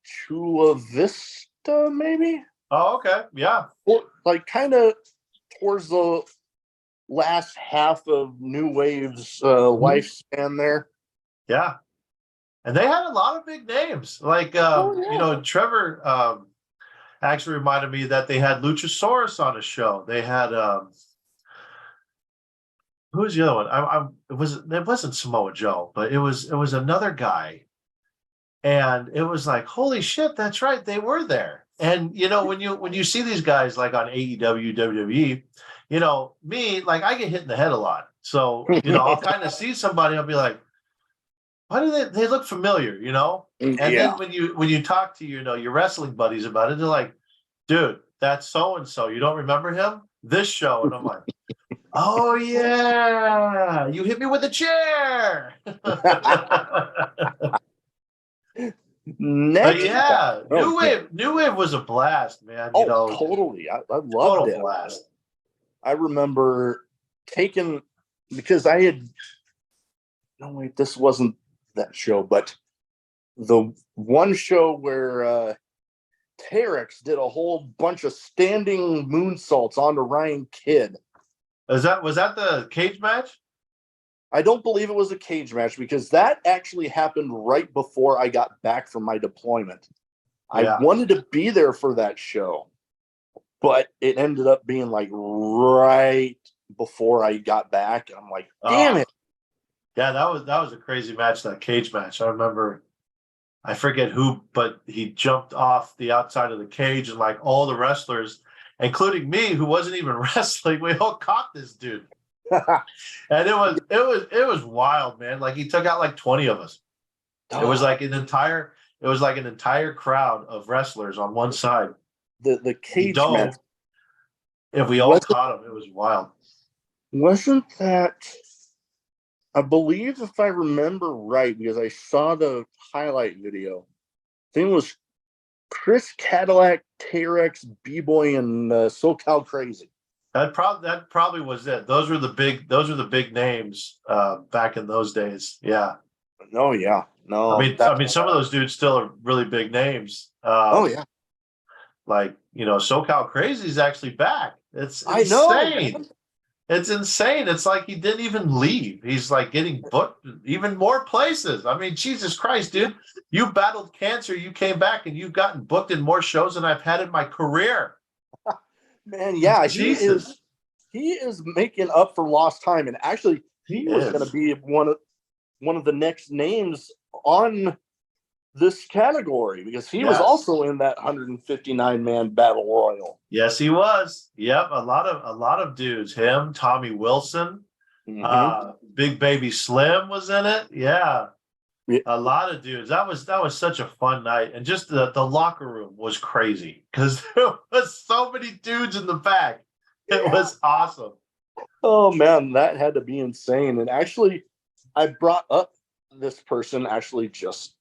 Chula Vista, maybe. Oh, okay. Yeah. Or like kind of towards the last half of New Wave's lifespan there. Yeah. And they had a lot of big names. Like Trevor actually reminded me that they had Luchasaurus on a show. They had who was the other one? It wasn't Samoa Joe, but it was another guy. And it was like, holy shit, that's right, they were there. And when you see these guys like on AEW, WWE, me, like I get hit in the head a lot. So, I'll kind of see somebody, I'll be like, why do they look familiar, you know? And Yeah. then when you talk to your wrestling buddies about it, they're like, dude, that's so and so. You don't remember him? This show. And I'm like, oh yeah, you hit me with a chair. But Next. yeah, Oh, yeah. New Wave was a blast, man. Oh, totally. I loved Total it. blast. I remember taking, because I had, no, wait, this wasn't that show, but the one show where Terex did a whole bunch of standing moonsaults onto Ryan Kidd. Was that the cage match? I don't believe it was a cage match because that actually happened right before I got back from my deployment. Yeah. I wanted to be there for that show, but it ended up being like right before I got back. I'm like, damn it. Yeah, that was a crazy match, that cage match. I remember, I forget who, but he jumped off the outside of the cage, and like all the wrestlers, including me, who wasn't even wrestling, we all caught this dude. And it was wild, man. Like he took out like 20 of us. It was like an entire crowd of wrestlers on one side. The cage match. If we all caught him, it was wild. Wasn't that, I believe, if I remember right, because I saw the highlight video, I think it was Chris Cadillac, Terex, B-Boy, and SoCal Crazy. That probably was it. Those were the big names back in those days. Yeah. Oh yeah. No. I mean, some of those dudes still are really big names. Oh yeah. Like, SoCal Crazy is actually back. It's insane. I know. It's insane. It's like he didn't even leave. He's like getting booked even more places. I mean, Jesus Christ, dude. You battled cancer, you came back, and you've gotten booked in more shows than I've had in my career. Man, yeah, Jesus. he is making up for lost time, and actually he was going to be one of the next names on this category because he was also in that 159-man battle royal. Yes, he was. Yep, a lot of dudes. Him, Tommy Wilson, Big Baby Slim was in it. Yeah. A lot of dudes. That was such a fun night, and just the locker room was crazy because there was so many dudes in the back. It was awesome. Oh man, that had to be insane. And actually, I brought up this person actually just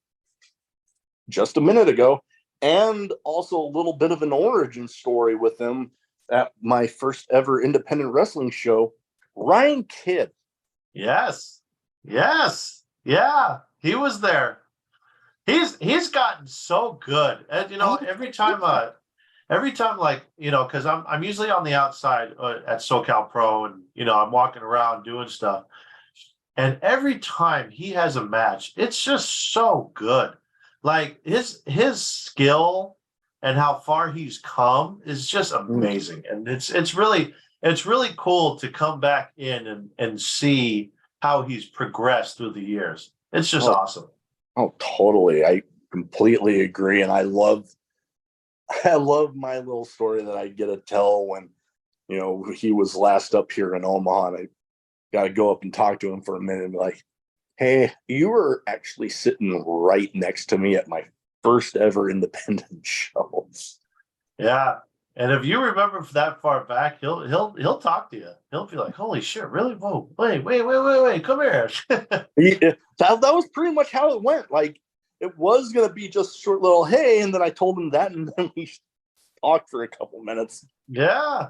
a minute ago, and also a little bit of an origin story with him at my first ever independent wrestling show. Ryan Kidd. Yes. Yeah. He was there. He's gotten so good, and every time, like because I'm usually on the outside at SoCal Pro, and I'm walking around doing stuff, and every time he has a match, it's just so good. Like his skill and how far he's come is just amazing, and it's really cool to come back in and see how he's progressed through the years. It's just awesome. Oh, totally. I completely agree. And I love my little story that I get to tell when, he was last up here in Omaha, and I got to go up and talk to him for a minute and be like, hey, you were actually sitting right next to me at my first ever independent show. Yeah. And if you remember that far back, he'll talk to you. He'll be like, "Holy shit, really? Whoa, wait, come here." That was pretty much how it went. Like it was gonna be just a short little hey, and then I told him that, and then we talked for a couple minutes. Yeah.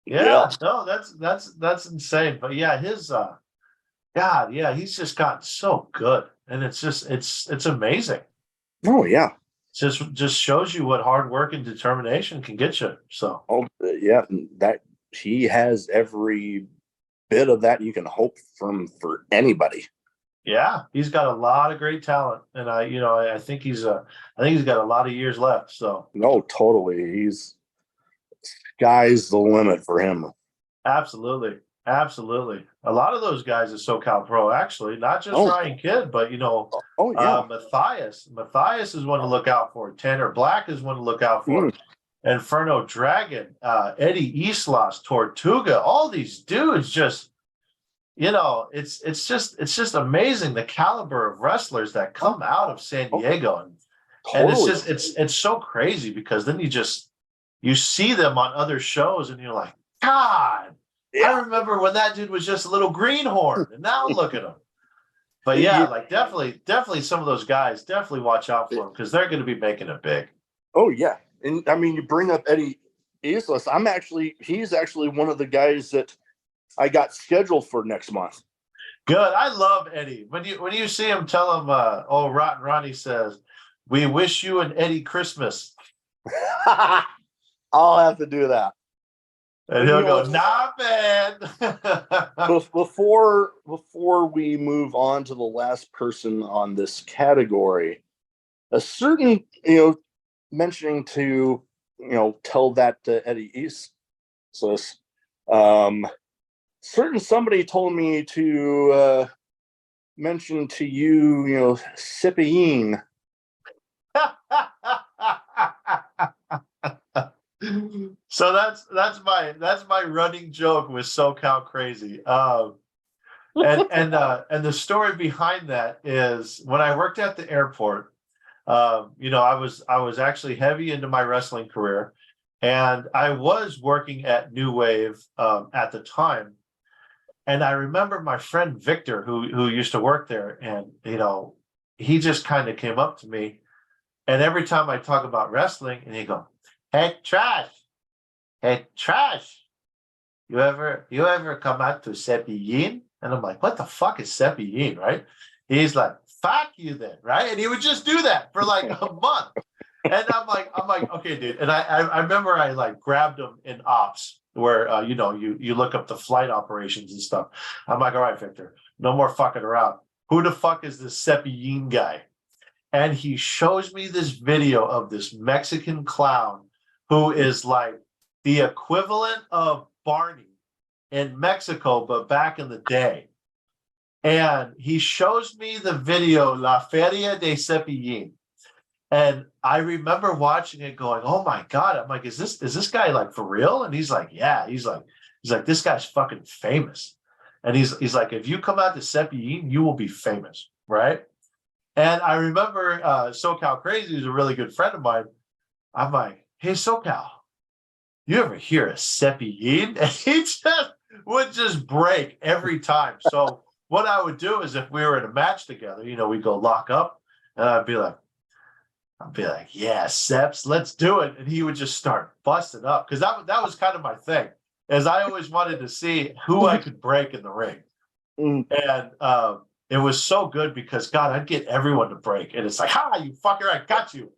No, that's insane. But yeah, his God, yeah, he's just gotten so good, and it's amazing. Oh yeah. Just shows you what hard work and determination can get you. So yeah, that he has every bit of that you can hope from for anybody. Yeah, he's got a lot of great talent, and I think he's got a lot of years left. So no, totally, sky's the limit for him. Absolutely. A lot of those guys at SoCal Pro, actually, not just Ryan Kidd, but Matthias. Matthias is one to look out for. Tanner Black is one to look out for. Inferno Dragon, Eddie Islas, Tortuga, all these dudes just it's just amazing the caliber of wrestlers that come out of San Diego, and it's Totally. just it's so crazy because then you see them on other shows and you're like, God, I Yeah. remember when that dude was just a little greenhorn, and now look at him. But yeah, You- like definitely some of those guys, definitely watch out for them because they're going to be making it big. oh yeah, and I mean, you bring up Eddie Islas. He's actually one of the guys that I got scheduled for next month. Good. I love Eddie. When you see him, tell him, oh, Rotten Ronnie says, we wish you an Eddie Christmas. I'll have to do that. And he'll go, nah, man. Before we move on to the last person on this category, a certain mentioning to tell that to Eddie East. So certain somebody told me to mention to you, Sipping. So that's my running joke with SoCal Crazy. And the story behind that is when I worked at the airport, I was actually heavy into my wrestling career, and I was working at New Wave at the time. And I remember my friend Victor, who used to work there, and he just kind of came up to me, and every time I talk about wrestling, and he go, "Hey, Trash, you ever come out to Seppi?" And I'm like, "What the fuck is Seppi?" Right? He's like, "Fuck you then," right? And he would just do that for like a month. And I'm like, okay, dude. And I remember I like grabbed him in ops where you look up the flight operations and stuff. I'm like, all right, Victor, no more fucking around. Who the fuck is this Seppi guy? And he shows me this video of this Mexican clown who is like the equivalent of Barney in Mexico, but back in the day. And he shows me the video, La Feria de Cepillín. And I remember watching it going, oh my God. I'm like, is this guy like for real? And he's like, yeah. He's like, this guy's fucking famous. And he's like, if you come out to Cepillín, you will be famous, right? And I remember SoCal Crazy, who's a really good friend of mine. I'm like, hey, SoCal, you ever hear of Cepillín? And he would just break every time. So what I would do is if we were in a match together, we'd go lock up, and I'd be like, yeah, Seps, let's do it. And he would just start busting up because that was kind of my thing, as I always wanted to see who I could break in the ring. And it was so good because, God, I'd get everyone to break. And it's like, ha, you fucker, I got you.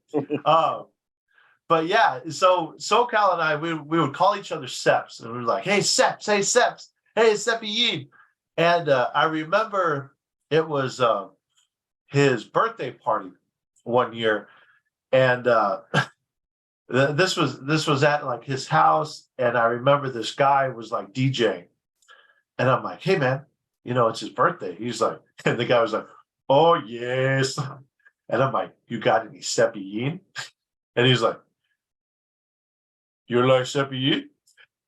But yeah, so SoCal and I, we would call each other Seps. And we were like, hey, Seps, hey, Seps, hey, Seppi. And I remember it was his birthday party one year. And this was at like his house. And I remember this guy was like DJing. And I'm like, hey, man, it's his birthday. He's like, and the guy was like, oh, yes. And I'm like, you got any Seppi? And he's like, you're like Seppi?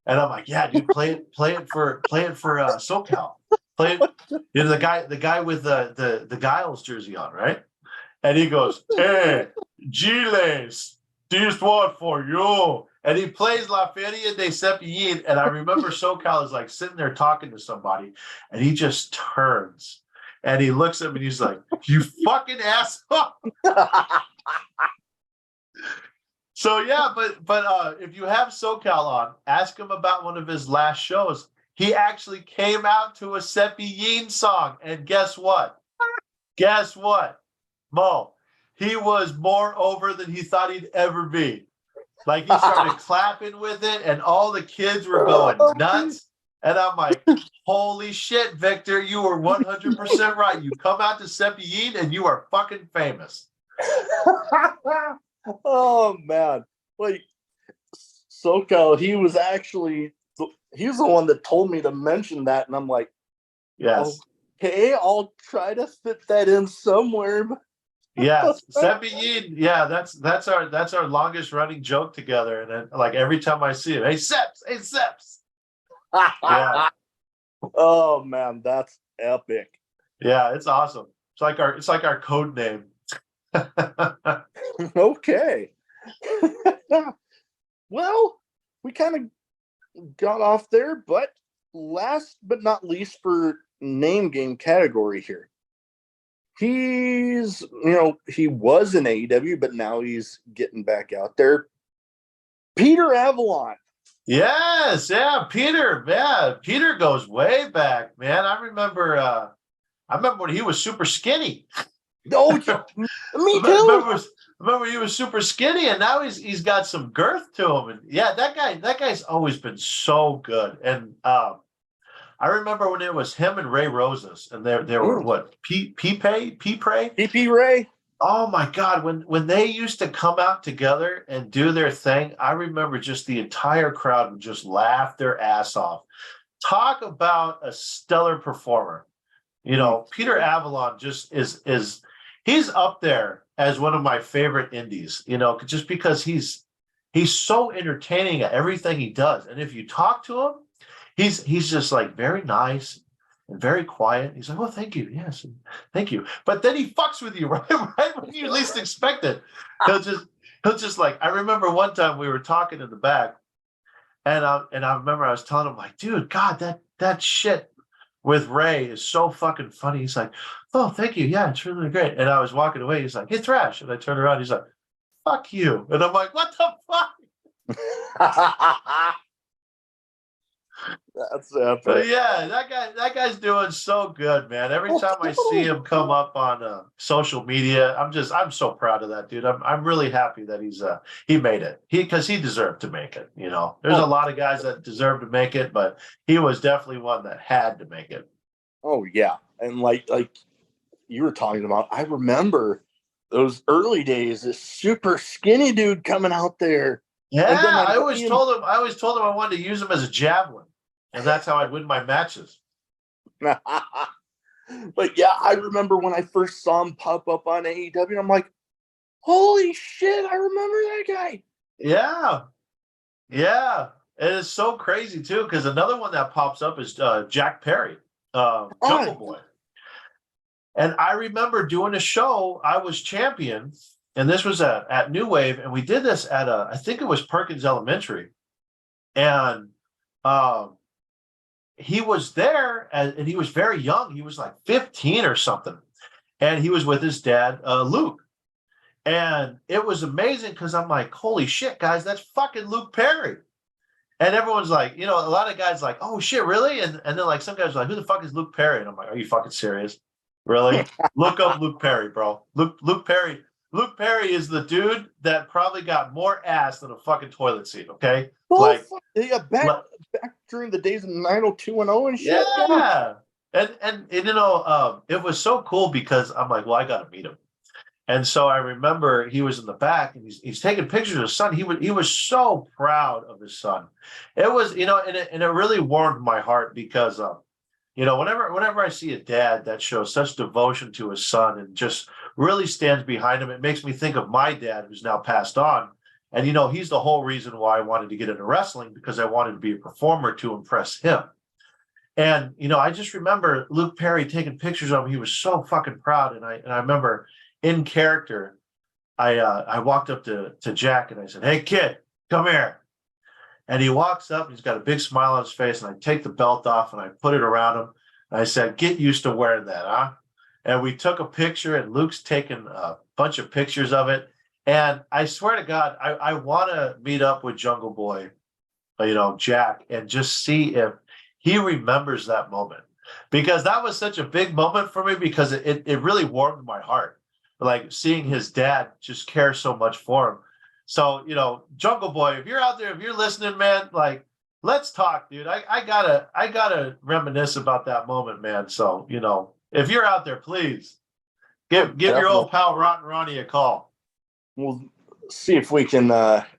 And I'm like, yeah, dude, play it for SoCal. Play it. The guy with the Giles jersey on, right? And he goes, hey, Giles, this one for you. And he plays La Feria de Cepillín. And I remember SoCal is like sitting there talking to somebody, and he just turns and he looks at me and he's like, you fucking asshole. So yeah, but if you have SoCal on, ask him about one of his last shows. He actually came out to a Cepillín song, and guess what? Mo, he was more over than he thought he'd ever be. Like, he started clapping with it, and all the kids were going nuts. And I'm like, holy shit, Victor, you were 100% right. You come out to Cepillín and you are fucking famous. Oh man, like SoCal, he was the one that told me to mention that, and I'm like, yes, okay, I'll try to fit that in somewhere. Yes, Cepillín. Yeah, that's our longest running joke together. And then, like, every time I see him, hey Seps, hey Seps. Yeah. Oh man, that's epic. Yeah, it's awesome. It's like our code name. Okay. Well, we kind of got off there, but last but not least for name game category here. He was in AEW, but now he's getting back out there. Peter Avalon. Yes, yeah, Peter. Yeah, Peter goes way back, man. I remember when he was super skinny. Oh, yeah, me too. Remember he was super skinny, and now he's got some girth to him. And yeah, that guy's always been so good. And I remember when it was him and Ray Rosas, and they were what PP Ray. Oh my God, when they used to come out together and do their thing, I remember just the entire crowd would just laugh their ass off. Talk about a stellar performer. You know, Peter Avalon just is he's up there as one of my favorite indies, you know, just because he's so entertaining at everything he does. And if you talk to him, he's just like very nice and very quiet. He's like, "Oh, thank you, yes, thank you." But then he fucks with you right when you least expect it. He'll just like, I remember one time we were talking in the back, and I remember I was telling him like, "Dude, God, that shit with Ray is so fucking funny." He's like, "Oh, thank you, yeah, it's really great." And I was walking away. He's like, "Hey, Thrash," and I turned around. He's like, "Fuck you," and I'm like, "What the fuck?" That's epic. But yeah, that guy's doing so good, man. Every time I see him come up on social media, I'm so proud of that dude. I'm really happy that he made it. Because he deserved to make it. You know, there's a lot of guys that deserve to make it, but he was definitely one that had to make it. Oh yeah, and like you were talking about, I remember those early days. This super skinny dude coming out there. Yeah, I always told him I wanted to use him as a javelin. And that's how I'd win my matches. But yeah, I remember when I first saw him pop up on AEW, and I'm like, holy shit, I remember that guy. Yeah. Yeah. It is so crazy, too, because another one that pops up is Jack Perry, Jungle Boy. And I remember doing a show, I was champion, and this was at New Wave, and we did this at I think it was Perkins Elementary. And he was there, and he was very young. He was like 15 or something. And he was with his dad, Luke. And it was amazing because I'm like, holy shit, guys, that's fucking Luke Perry. And everyone's like, you know, a lot of guys like, oh shit, really? And then like some guys are like, who the fuck is Luke Perry? And I'm like, are you fucking serious? Really? Look up Luke Perry, bro. Luke Perry. Luke Perry is the dude that probably got more ass than a fucking toilet seat, okay? Oh, like, yeah, back during the days of 90210 and shit. Yeah. And you know, it was so cool because I'm like, well, I got to meet him. And so I remember he was in the back and he's taking pictures of his son. He was so proud of his son. It was, you know, and it really warmed my heart because, you know, whenever I see a dad that shows such devotion to his son and just really stands behind him, it makes me think of my dad who's now passed on. And, you know, he's the whole reason why I wanted to get into wrestling, because I wanted to be a performer to impress him. And, you know, I just remember Luke Perry taking pictures of him. He was so fucking proud. And I remember in character, I walked up to Jack and I said, "Hey, kid, come here." And he walks up and he's got a big smile on his face. And I take the belt off and I put it around him. And I said, "Get used to wearing that, huh?" And we took a picture, and Luke's taken a bunch of pictures of it. And I swear to God, I want to meet up with Jungle Boy, you know, Jack, and just see if he remembers that moment, because that was such a big moment for me, because it really warmed my heart, like seeing his dad just care so much for him. So, you know, Jungle Boy, if you're out there, if you're listening, man, like, let's talk, dude. I gotta reminisce about that moment, man. So, you know, if you're out there, please give your old pal Rotten Ronnie a call. We'll see if we can,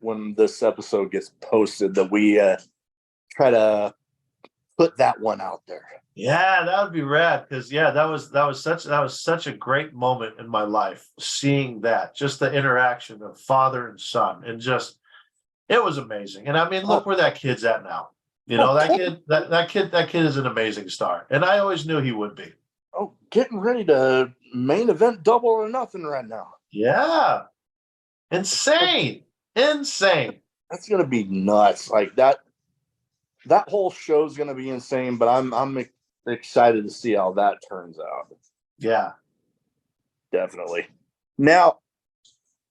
when this episode gets posted, that we try to put that one out there. Yeah, that would be rad, because yeah, that was such a great moment in my life, seeing that, just the interaction of father and son, and just, it was amazing. And I mean, look where that kid's at now. You know, that kid is an amazing star, and I always knew he would be. Oh, getting ready to main event Double or Nothing right now. Yeah, insane, insane. That's gonna be nuts. Like that whole show's gonna be insane. But I'm excited to see how that turns out. Yeah. Definitely. Now,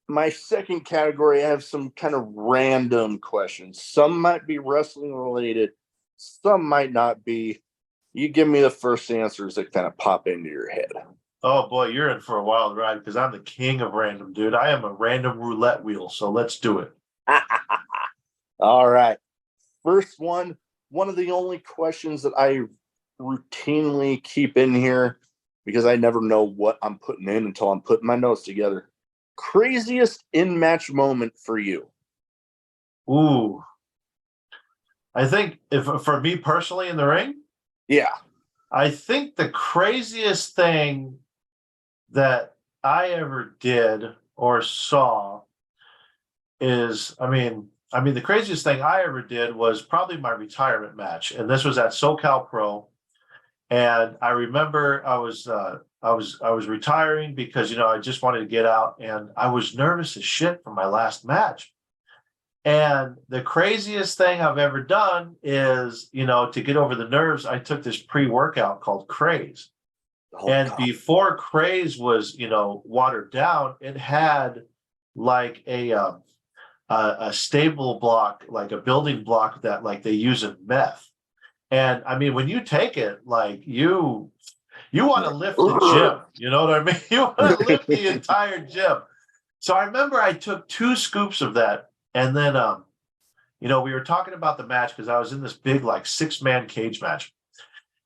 my second category, I have some kind of random questions. Some might be wrestling related, some might not be. You give me the first answers that kind of pop into your head. Oh boy, you're in for a wild ride because I'm the king of random, dude. I am a random roulette wheel, so let's do it. All right. First one of the only questions that I routinely keep in here because I never know what I'm putting in until I'm putting my notes together. Craziest in-match moment for you? Ooh. I think if for me personally in the ring, Yeah. I think the craziest thing that I ever did or saw is, the craziest thing I ever did was probably my retirement match, and this was at SoCal Pro. And I remember I was retiring because I just wanted to get out, and I was nervous as shit for my last match. And the craziest thing I've ever done is, to get over the nerves, I took this pre-workout called Craze. Oh, And God. before Craze was, watered down, it had like a stable block, like a building block that like they use in meth. And I mean, when you take it, like you want to lift the gym, you know what I mean? You want to lift the entire gym. So I remember I took 2 scoops of that, and then we were talking about the match because I was in this big like 6-man cage match,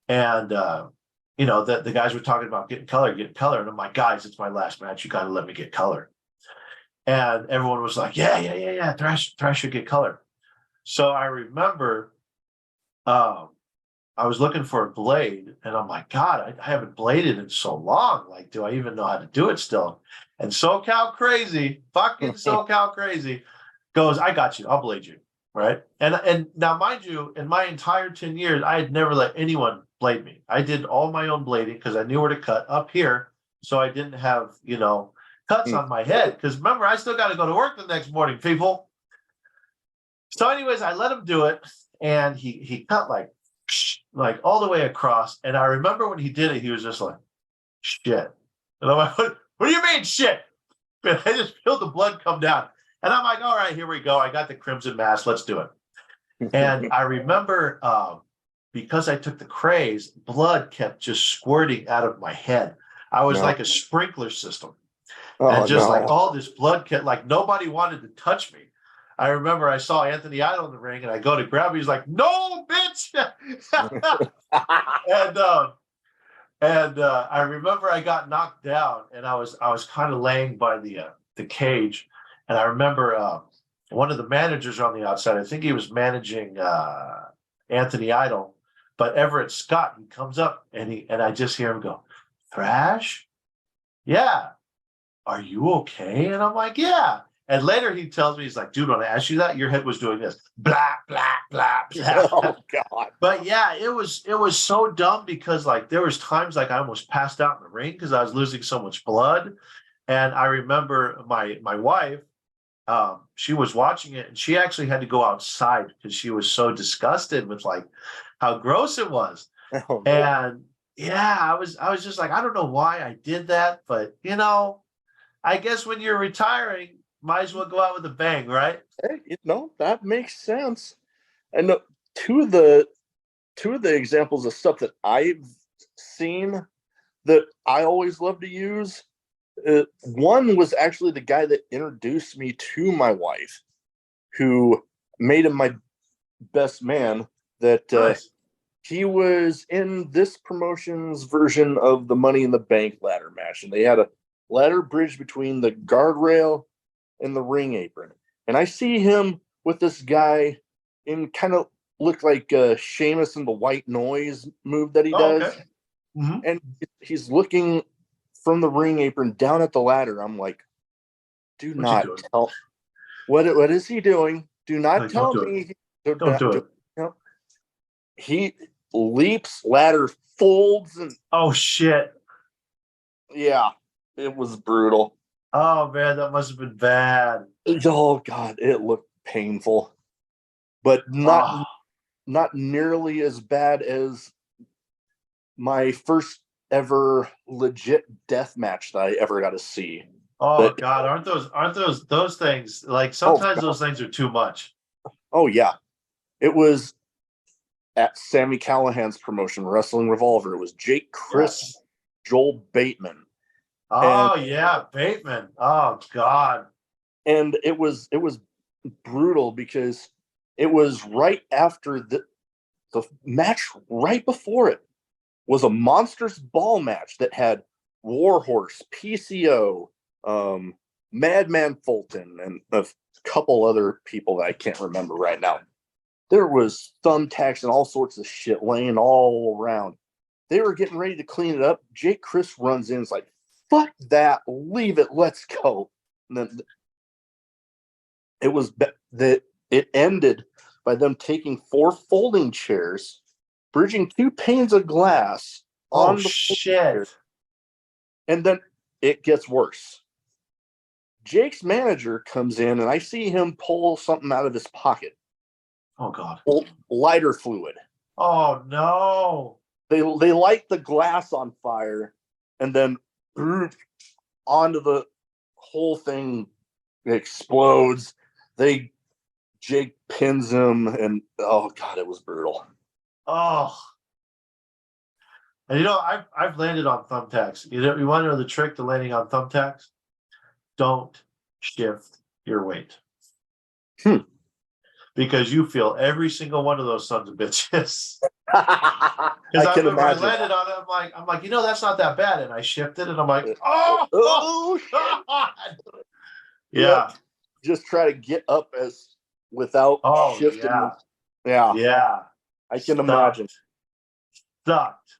and the guys were talking about getting color, and I'm like, guys, it's my last match. You got to let me get color. And everyone was like, yeah. Thrash should get color. So I remember I was looking for a blade, and I'm like, God, I haven't bladed in so long. Like, do I even know how to do it still? And SoCal Crazy, fucking SoCal Crazy, goes, I got you. I'll blade you. Right. And now, mind you, in my entire 10 years, I had never let anyone blade me. I did all my own blading because I knew where to cut up here. So I didn't have, cuts on my head. Because remember, I still got to go to work the next morning, people. So, anyways, I let him do it. And he cut like all the way across. And I remember when he did it, he was just like, shit. And I'm like, what do you mean shit? And I just feel the blood come down. And I'm like, all right, here we go. I got the crimson mask. Let's do it. And I remember because I took the Craze, blood kept just squirting out of my head. I was like a sprinkler system. And just like all this blood kept, like nobody wanted to touch me. I remember I saw Anthony Idol in the ring, and I go to grab him. He's like, "No, bitch!" and I remember I got knocked down, and I was kind of laying by the cage, and I remember one of the managers on the outside. I think he was managing Anthony Idol, but Everett Scott. He comes up, and I just hear him go, "Thrash, yeah, are you okay?" And I'm like, "Yeah." And later he tells me, he's like, dude, when I asked you that, your head was doing this. Blah, blah, blah, blah. Oh, God. But yeah, it was so dumb because like there was times like I almost passed out in the ring because I was losing so much blood. And I remember my wife, she was watching it, and she actually had to go outside because she was so disgusted with like how gross it was. Oh, and yeah, I was just like, I don't know why I did that, but I guess when you're retiring, might as well go out with a bang, right? hey, that makes sense. And two of the examples of stuff that I've seen that I always love to use. One was actually the guy that introduced me to my wife, who made him my best man. That Nice. he was in this promotion's version of the Money in the Bank ladder match, and they had a ladder bridge between the guardrail and the ring apron. And I see him with this guy in kind of look like Sheamus in the White Noise move that he does. Okay. Mm-hmm. And he's looking from the ring apron down at the ladder. I'm like, do not tell. What is he doing? Do not tell me. Don't do it. No. he leaps, ladder folds, and Oh shit. yeah, it was brutal. Oh man, that must have been bad. Oh God, it looked painful, but Oh, not nearly as bad as my first ever legit death match that I ever got to see. oh But God, aren't those things like oh sometimes God, those things are too much. oh yeah, it was at Sammy Callahan's promotion, Wrestling Revolver. It was Jake Chris, Yes. Joel Bateman, and Oh yeah, Bateman. Oh God. it was brutal because it was right after the match right before it was a Monsters Ball match that had Warhorse, PCO, Madman Fulton, and a couple other people that I can't remember right now. There was thumbtacks and all sorts of shit laying all around. They were getting ready to clean it up. Jake Chris runs in, and is like, "Fuck that, leave it, let's go." And then it ended by them taking 4 folding chairs, bridging 2 panes of glass Oh on the chair, shit. and then it gets worse. Jake's manager comes in, and I see him pull something out of his pocket. Oh God. Lighter fluid. Oh no. They light the glass on fire, and then onto the whole thing explodes. Jake pins him, and oh God, it was brutal. Oh. And I've landed on thumbtacks. You want to know the trick to landing on thumbtacks? Don't shift your weight. Because you feel every single one of those sons of bitches. I Because I can remember I imagine. landed on it. I'm like, that's not that bad. And I shifted, and I'm like, oh, Oh, God. yeah. Yeah. Just try to get up as without Oh shifting. yeah. Yeah, Yeah. I can imagine. Sucked.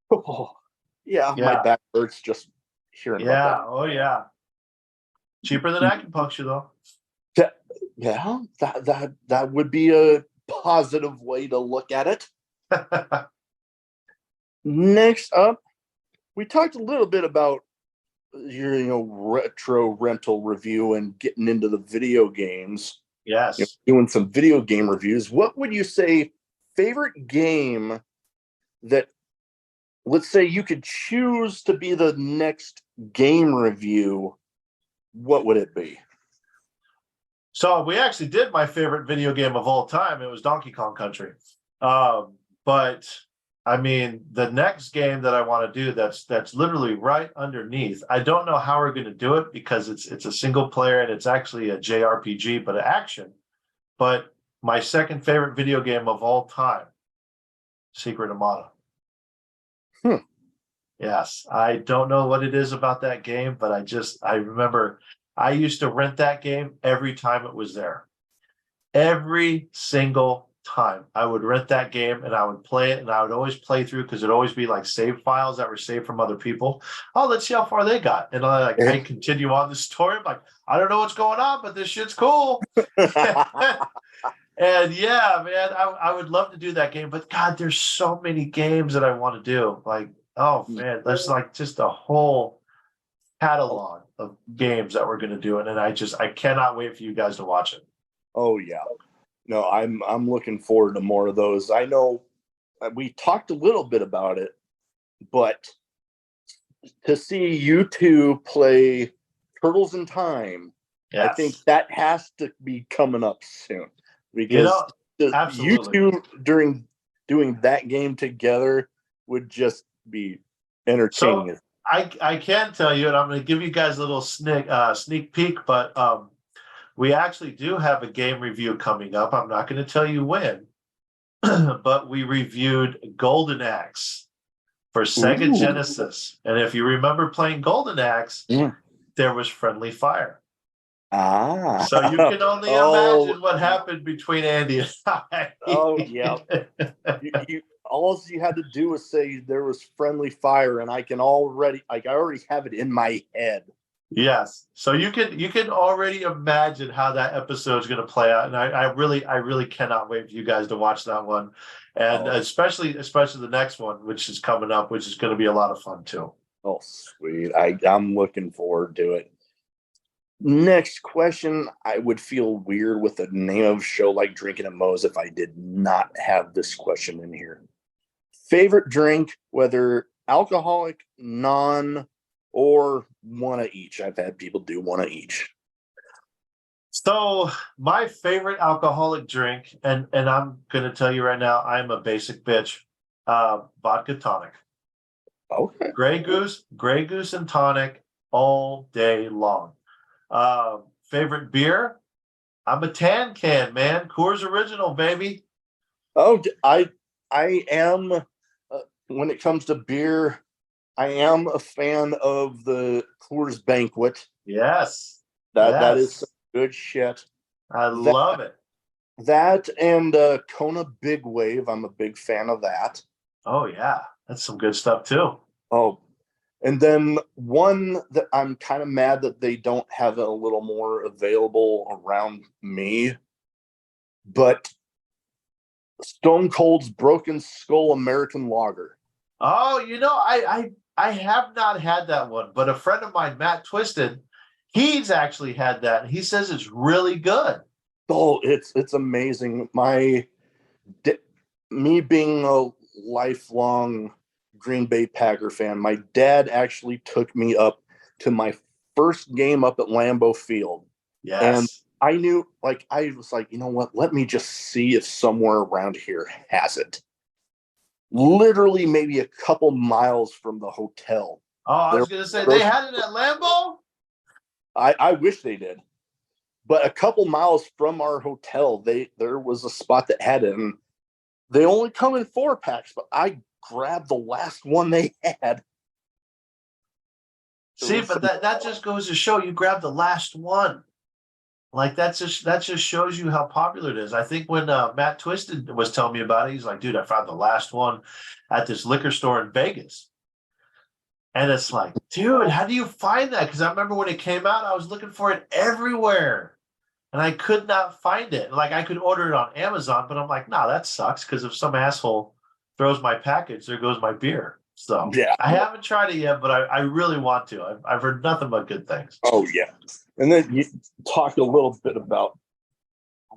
Oh, yeah, my Yeah. back hurts just hearing Yeah. about Oh yeah. Cheaper than acupuncture though. that. Yeah, that would be a positive way to look at it. Next up, we talked a little bit about your retro rental review and getting into the video games. Yes. Doing some video game reviews. What would you say favorite game that, let's say you could choose to be the next game review, what would it be? So we actually did my favorite video game of all time. It was Donkey Kong Country. But I mean, the next game that I want to do that's literally right underneath. I don't know how we're going to do it because it's a single player and it's actually a JRPG, but an action. But my second favorite video game of all time, Secret of Mana. Yes, I don't know what it is about that game, but I remember I used to rent that game every time it was there. Every single time I would rent that game and I would play it, and I would always play through because it'd always be like save files that were saved from other people. Oh, let's see how far they got. And I continue on the story. I'm like, I don't know what's going on, but this shit's cool. And yeah, man, I would love to do that game, but God, there's so many games that I want to do. Like, oh man, there's like just a whole catalog of games that we're going to do, and I cannot wait for you guys to watch it. Oh yeah, no, I'm looking forward to more of those. I know we talked a little bit about it, but to see you two play Turtles in Time, Yes. I think that has to be coming up soon because you absolutely. two during doing that game together would just be entertaining. So I can tell you, and I'm going to give you guys a little sneak peek, but we actually do have a game review coming up. I'm not going to tell you when, but we reviewed Golden Axe for Sega Genesis. And if you remember playing Golden Axe, there was friendly fire. So you can only imagine what happened between Andy and I. Oh, yeah. All you had to do was say there was friendly fire, and I already have it in my head Yes. So you can already imagine how that episode is going to play out, and I really cannot wait for you guys to watch that one, and Oh, especially the next one, which is coming up, which is going to be a lot of fun too. oh, sweet. I'm looking forward to it. Next question. I would feel weird with a name of show like Drinking and Moe's if I did not have this question in here. Favorite drink, whether alcoholic, non, or one of each. I've had people do one of each. So my favorite alcoholic drink, and I'm going to tell you right now, I'm a basic bitch. Vodka tonic, Okay. Grey Goose and tonic all day long. Favorite beer? I'm a tan can, man. Coors Original, baby. Oh, I am when it comes to beer, I am a fan of the Coors Banquet. Yes. That is some Yes. good shit. I That love it. that and Kona Big Wave. I'm a big fan of that. Oh yeah. That's some good stuff too. Oh, and then one that I'm kind of mad that they don't have it a little more available around me, but Stone Cold's Broken Skull American Lager. Oh, I have not had that one, but a friend of mine, Matt Twisted, he's actually had that. And he says it's really good. Oh, it's amazing. Me being a lifelong Green Bay Packer fan, my dad actually took me up to my first game up at Lambeau Field. And Yes. I knew, like, I was like, you know what? Let me just see if somewhere around here has it. Literally, maybe a couple miles from the hotel. Oh, I There, was gonna say they had it at Lambeau. I wish they did, but a couple miles from our hotel, there was a spot that had it, and they only come in 4 packs. But I grabbed the last one they had. See, but that just goes to show you grab the last one. Like that just shows you how popular it is. I think when Matt Twisted was telling me about it, he's like, "Dude, I found the last one at this liquor store in Vegas." And it's like, dude, how do you find that? Because I remember when it came out, I was looking for it everywhere, and I could not find it. Like I could order it on Amazon, but I'm like, nah, that sucks. Because if some asshole throws my package, there goes my beer. So Yeah. I haven't tried it yet, but I really want to. I've heard nothing but good things. Oh yeah. And then you talked a little bit about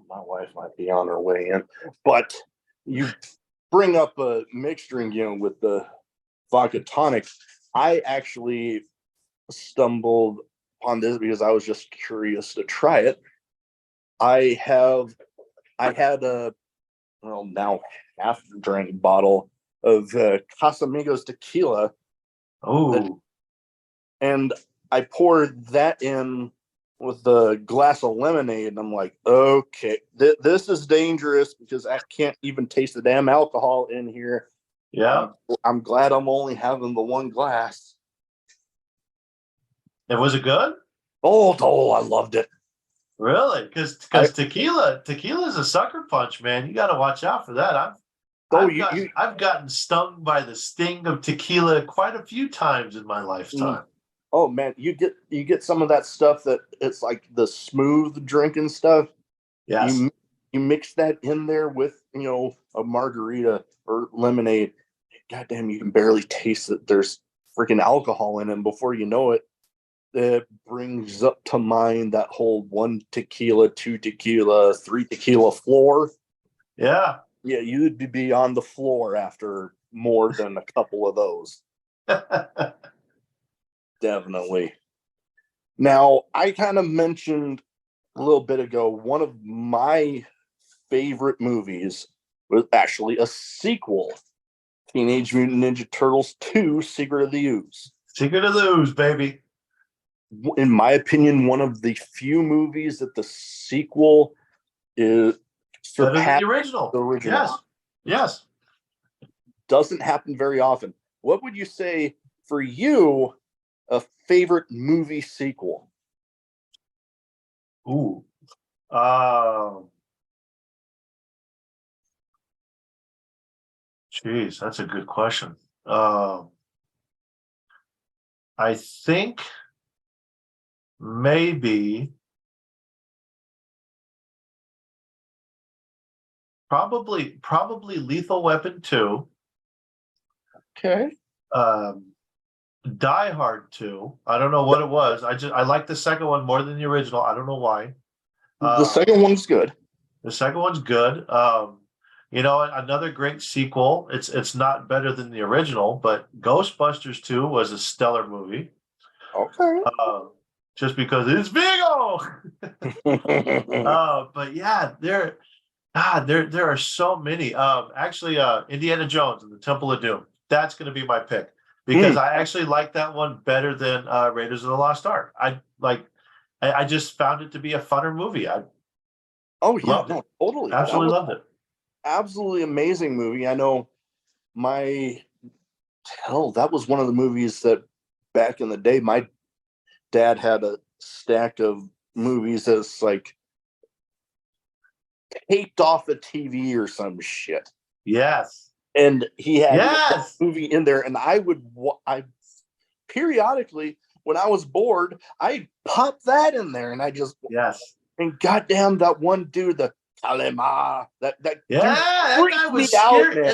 my wife might be on her way in, but you bring up a mixed drink, with the vodka tonic. I actually stumbled on this because I was just curious to try it. I had a now half drink bottle of Casamigos tequila, Oh, and I poured that in with a glass of lemonade, and I'm like, okay, this is dangerous because I can't even taste the damn alcohol in here. yeah. I'm glad I'm only having the one glass. And was it good? Oh, I loved it. Really? Because I tequila is a sucker punch, man. You got to watch out for that. oh I've you I've gotten stung by the sting of tequila quite a few times in my lifetime. oh man, you get some of that stuff that it's like the smooth drinking stuff. Yes. You mix that in there with a margarita or lemonade. Goddamn, you can barely taste that there's freaking alcohol in it. And before you know it, it brings up to mind that whole 1 tequila, 2 tequila, 3 tequila floor. Yeah. Yeah, you'd be on the floor after more than a couple of those. Definitely. Now, I kind of mentioned a little bit ago, one of my favorite movies was actually a sequel, Teenage Mutant Ninja Turtles 2 Secret of the Ooze. Secret of the Ooze, baby. In my opinion, one of the few movies that the sequel is Better than surpassed the original. the original. Yes. Yes. Doesn't happen very often. What would you say for you, a favorite movie sequel? Ooh. Um, Geez, that's a good question. I think maybe probably Lethal Weapon 2. Okay. Die Hard 2. I don't know what it was. I like the second one more than the original. I don't know why. The second one's good. The second one's good. Another great sequel. It's not better than the original, but Ghostbusters 2 was a stellar movie. Okay. Just because it's Vigo. But yeah, there are so many. Actually, Indiana Jones and the Temple of Doom. That's going to be my pick because I actually like that one better than Raiders of the Lost Ark. I just found it to be a funner movie. Loved it. Totally. Absolutely loved it. Absolutely amazing movie. I know that was one of the movies that back in the day, my dad had a stack of movies that's like taped off a TV or some shit. Yes. And he had that movie in there, and I periodically, when I was bored, I'd pop that in there, and I just and goddamn that one dude, the Kalema, that that guy was scary.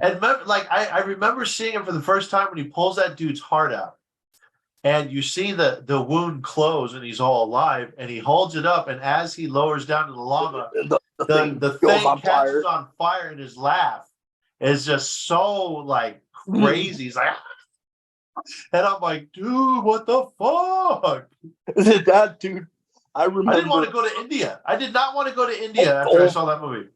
And remember, I remember seeing him for the first time when he pulls that dude's heart out, and you see the wound close, and he's all alive, and he holds it up, and as he lowers down to the lava, the thing catches on fire, and his laugh is just so crazy. He's like, and I'm like, dude, what the fuck? That dude, I remember. I didn't want to go to India. I did not want to go to India after I saw that movie.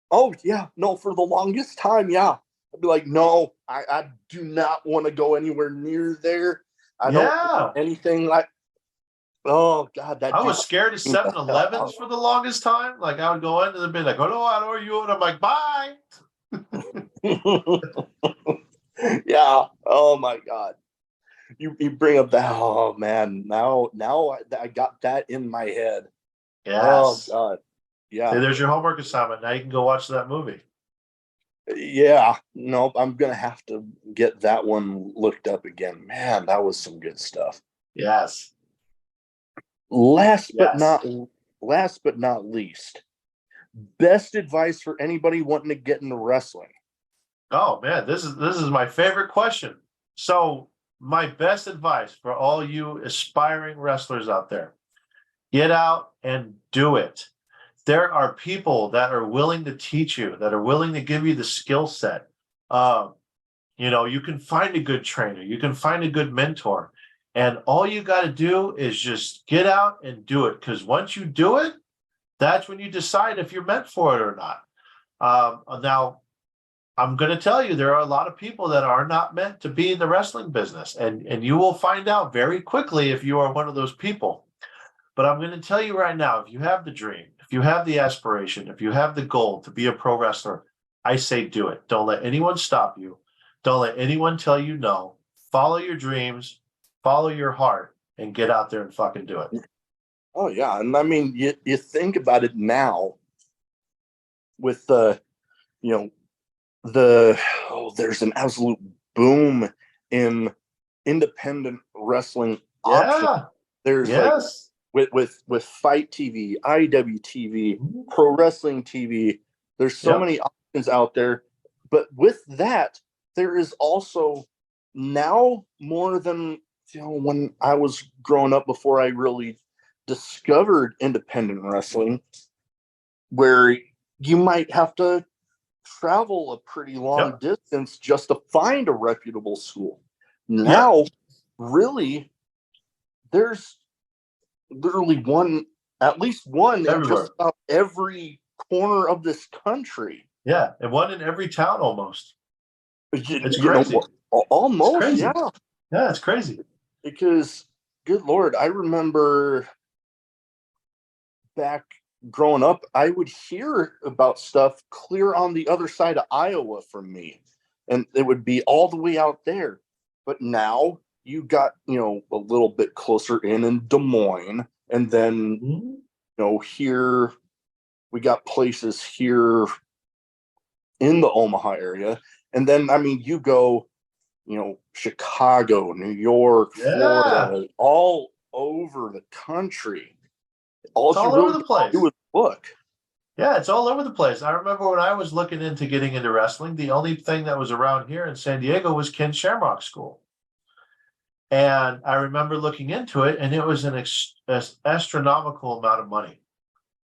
Oh yeah, no, for the longest time, yeah. I'd be like, no, I do not want to go anywhere near there. I don't want anything like. Oh God, I was scared of 7-Elevens for the longest time. Like I would go in and they'd be like, "Oh no, I know you," and I'm like, "Bye." Yeah. Oh my God. You bring up that. Oh man. Now I got that in my head. Yes. Oh God. Yeah. Hey, there's your homework assignment. Now you can go watch that movie. Yeah. Nope. I'm gonna have to get that one looked up again. Man, that was some good stuff. Yes. Last but not least, best advice for anybody wanting to get into wrestling. Oh man, this is my favorite question. So my best advice for all you aspiring wrestlers out there: get out and do it. There are people that are willing to teach you, that are willing to give you the skill set. You can find a good trainer, you can find a good mentor, and all you got to do is just get out and do it. Because once you do it, that's when you decide if you're meant for it or not. Now, I'm going to tell you, there are a lot of people that are not meant to be in the wrestling business, and you will find out very quickly if you are one of those people. But I'm going to tell you right now, if you have the dream, if you have the aspiration, if you have the goal to be a pro wrestler, I say do it. Don't let anyone stop you. Don't let anyone tell you no. Follow your dreams, follow your heart, and get out there and fucking do it. Oh yeah, and I mean, you think about it now with there's an absolute boom in independent wrestling options. There's with Fight TV, IWTV, Pro Wrestling TV. There's so many options out there, but with that, there is also now more than when I was growing up, before I really discovered independent wrestling, where you might have to travel a pretty long distance just to find a reputable school. Now, really, there's literally at least one everywhere, in just about every corner of this country. Yeah, and one in every town almost. It's crazy. Almost, it's crazy. Yeah. Yeah, it's crazy. Because, good Lord, I remember back growing up, I would hear about stuff clear on the other side of Iowa from me, and it would be all the way out there. But now you got, a little bit closer in Des Moines, and then, here we got places here in the Omaha area. And then, I mean, you go, Chicago, New York, Florida, all over the country. It's all over the place. Do is look. Yeah, it's all over the place. I remember when I was looking into getting into wrestling, the only thing that was around here in San Diego was Ken Shamrock School. And I remember looking into it, and it was an astronomical amount of money.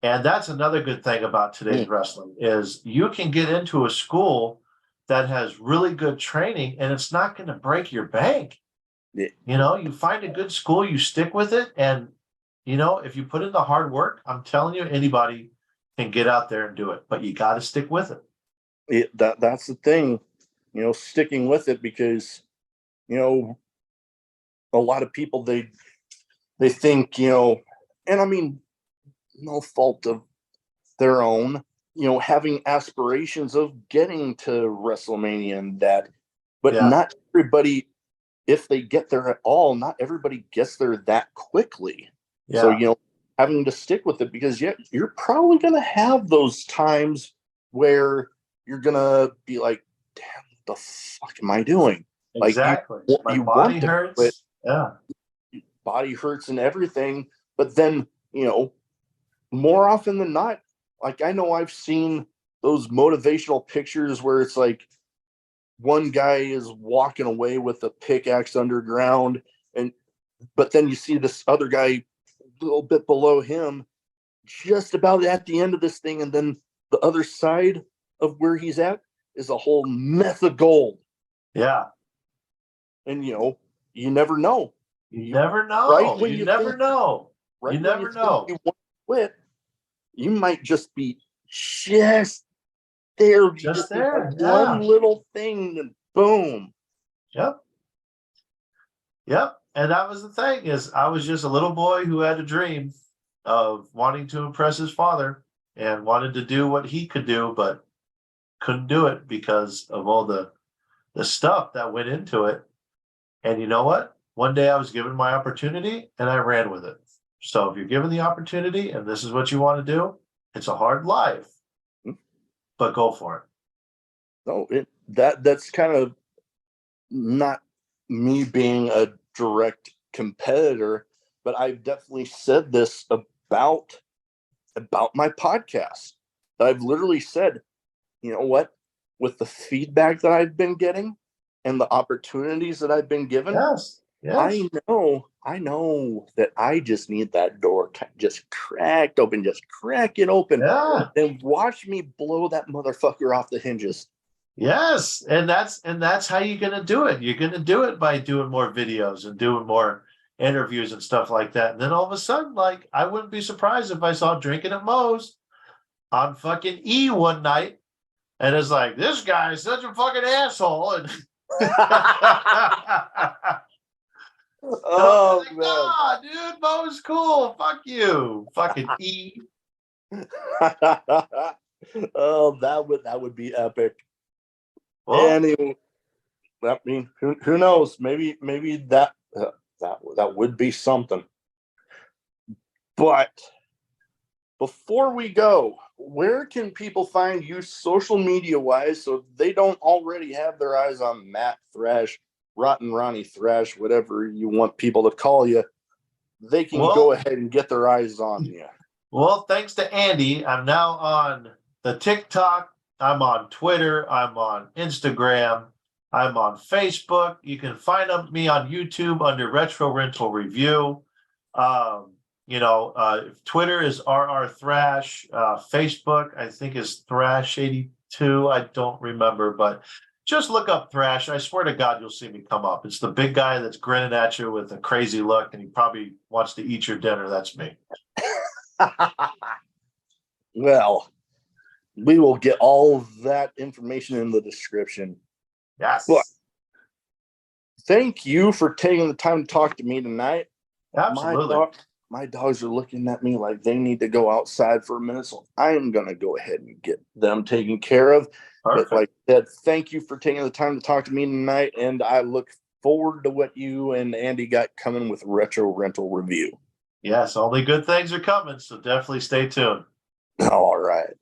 And that's another good thing about today's wrestling is you can get into a school that has really good training, and it's not going to break your bank. Yeah. You know, you find a good school, you stick with it, and you know, if you put in the hard work, I'm telling you, anybody can get out there and do it, but you got to stick with it. That's the thing, you know, sticking with it, because, you know, a lot of people, they think, you know, and I mean, no fault of their own, you know, having aspirations of getting to WrestleMania and that, but not everybody, if they get there at all, not everybody gets there that quickly. So, you know, having to stick with it, because you're probably going to have those times where you're going to be like, damn, what the fuck am I doing? Exactly. Like, my body hurts. Body hurts and everything. But then, you know, more often than not, like, I know I've seen those motivational pictures where it's like one guy is walking away with a pickaxe underground, but then you see this other guy a little bit below him, just about at the end of this thing, and then the other side of where he's at is a whole meth of gold. Yeah. And you know, you never know. You never know. Right when you never know. Right, you never know. You want to quit, you might just be just there. Just there. One little thing, and boom. Yep. And that was the thing, is I was just a little boy who had a dream of wanting to impress his father and wanted to do what he could do, but couldn't do it because of all the stuff that went into it. And you know what? One day I was given my opportunity and I ran with it. So if you're given the opportunity and this is what you want to do, it's a hard life, but go for it. No, that's kind of not me being a direct competitor, but I've definitely said this about my podcast. I've literally said, you know what, with the feedback that I've been getting and the opportunities that I've been given, I know that I just need that door just cracked open, just crack it open, and watch me blow that motherfucker off the hinges. Yes, and that's how you're gonna do it. You're gonna do it by doing more videos and doing more interviews and stuff like that. And then all of a sudden, like, I wouldn't be surprised if I saw Drinkin at Moe's on fucking E one night, and it's like, this guy is such a fucking asshole. And oh like, man, nah, dude, Moe's cool. Fuck you, fucking E. Oh, that would be epic. Well, anyway, I mean, who knows? Maybe that would be something. But before we go, where can people find you social media wise, so they don't already have their eyes on Matt Thrash, Rotten Ronnie Thrash, whatever you want people to call you? They can go ahead and get their eyes on you. Well, thanks to Andy, I'm now on the TikTok. I'm on Twitter. I'm on Instagram. I'm on Facebook. You can find me on YouTube under Retro Rental Review. Twitter is RR Thrash. Facebook, I think, is Thrash82. I don't remember, but just look up Thrash. I swear to God, you'll see me come up. It's the big guy that's grinning at you with a crazy look, and he probably wants to eat your dinner. That's me. Well, we will get all of that information in the description. Yes. But thank you for taking the time to talk to me tonight. Absolutely. My dogs are looking at me like they need to go outside for a minute, so I'm going to go ahead and get them taken care of. Perfect. But like I said, thank you for taking the time to talk to me tonight, and I look forward to what you and Andy got coming with Retro Rental Review. Yes, only good things are coming, so definitely stay tuned. All right.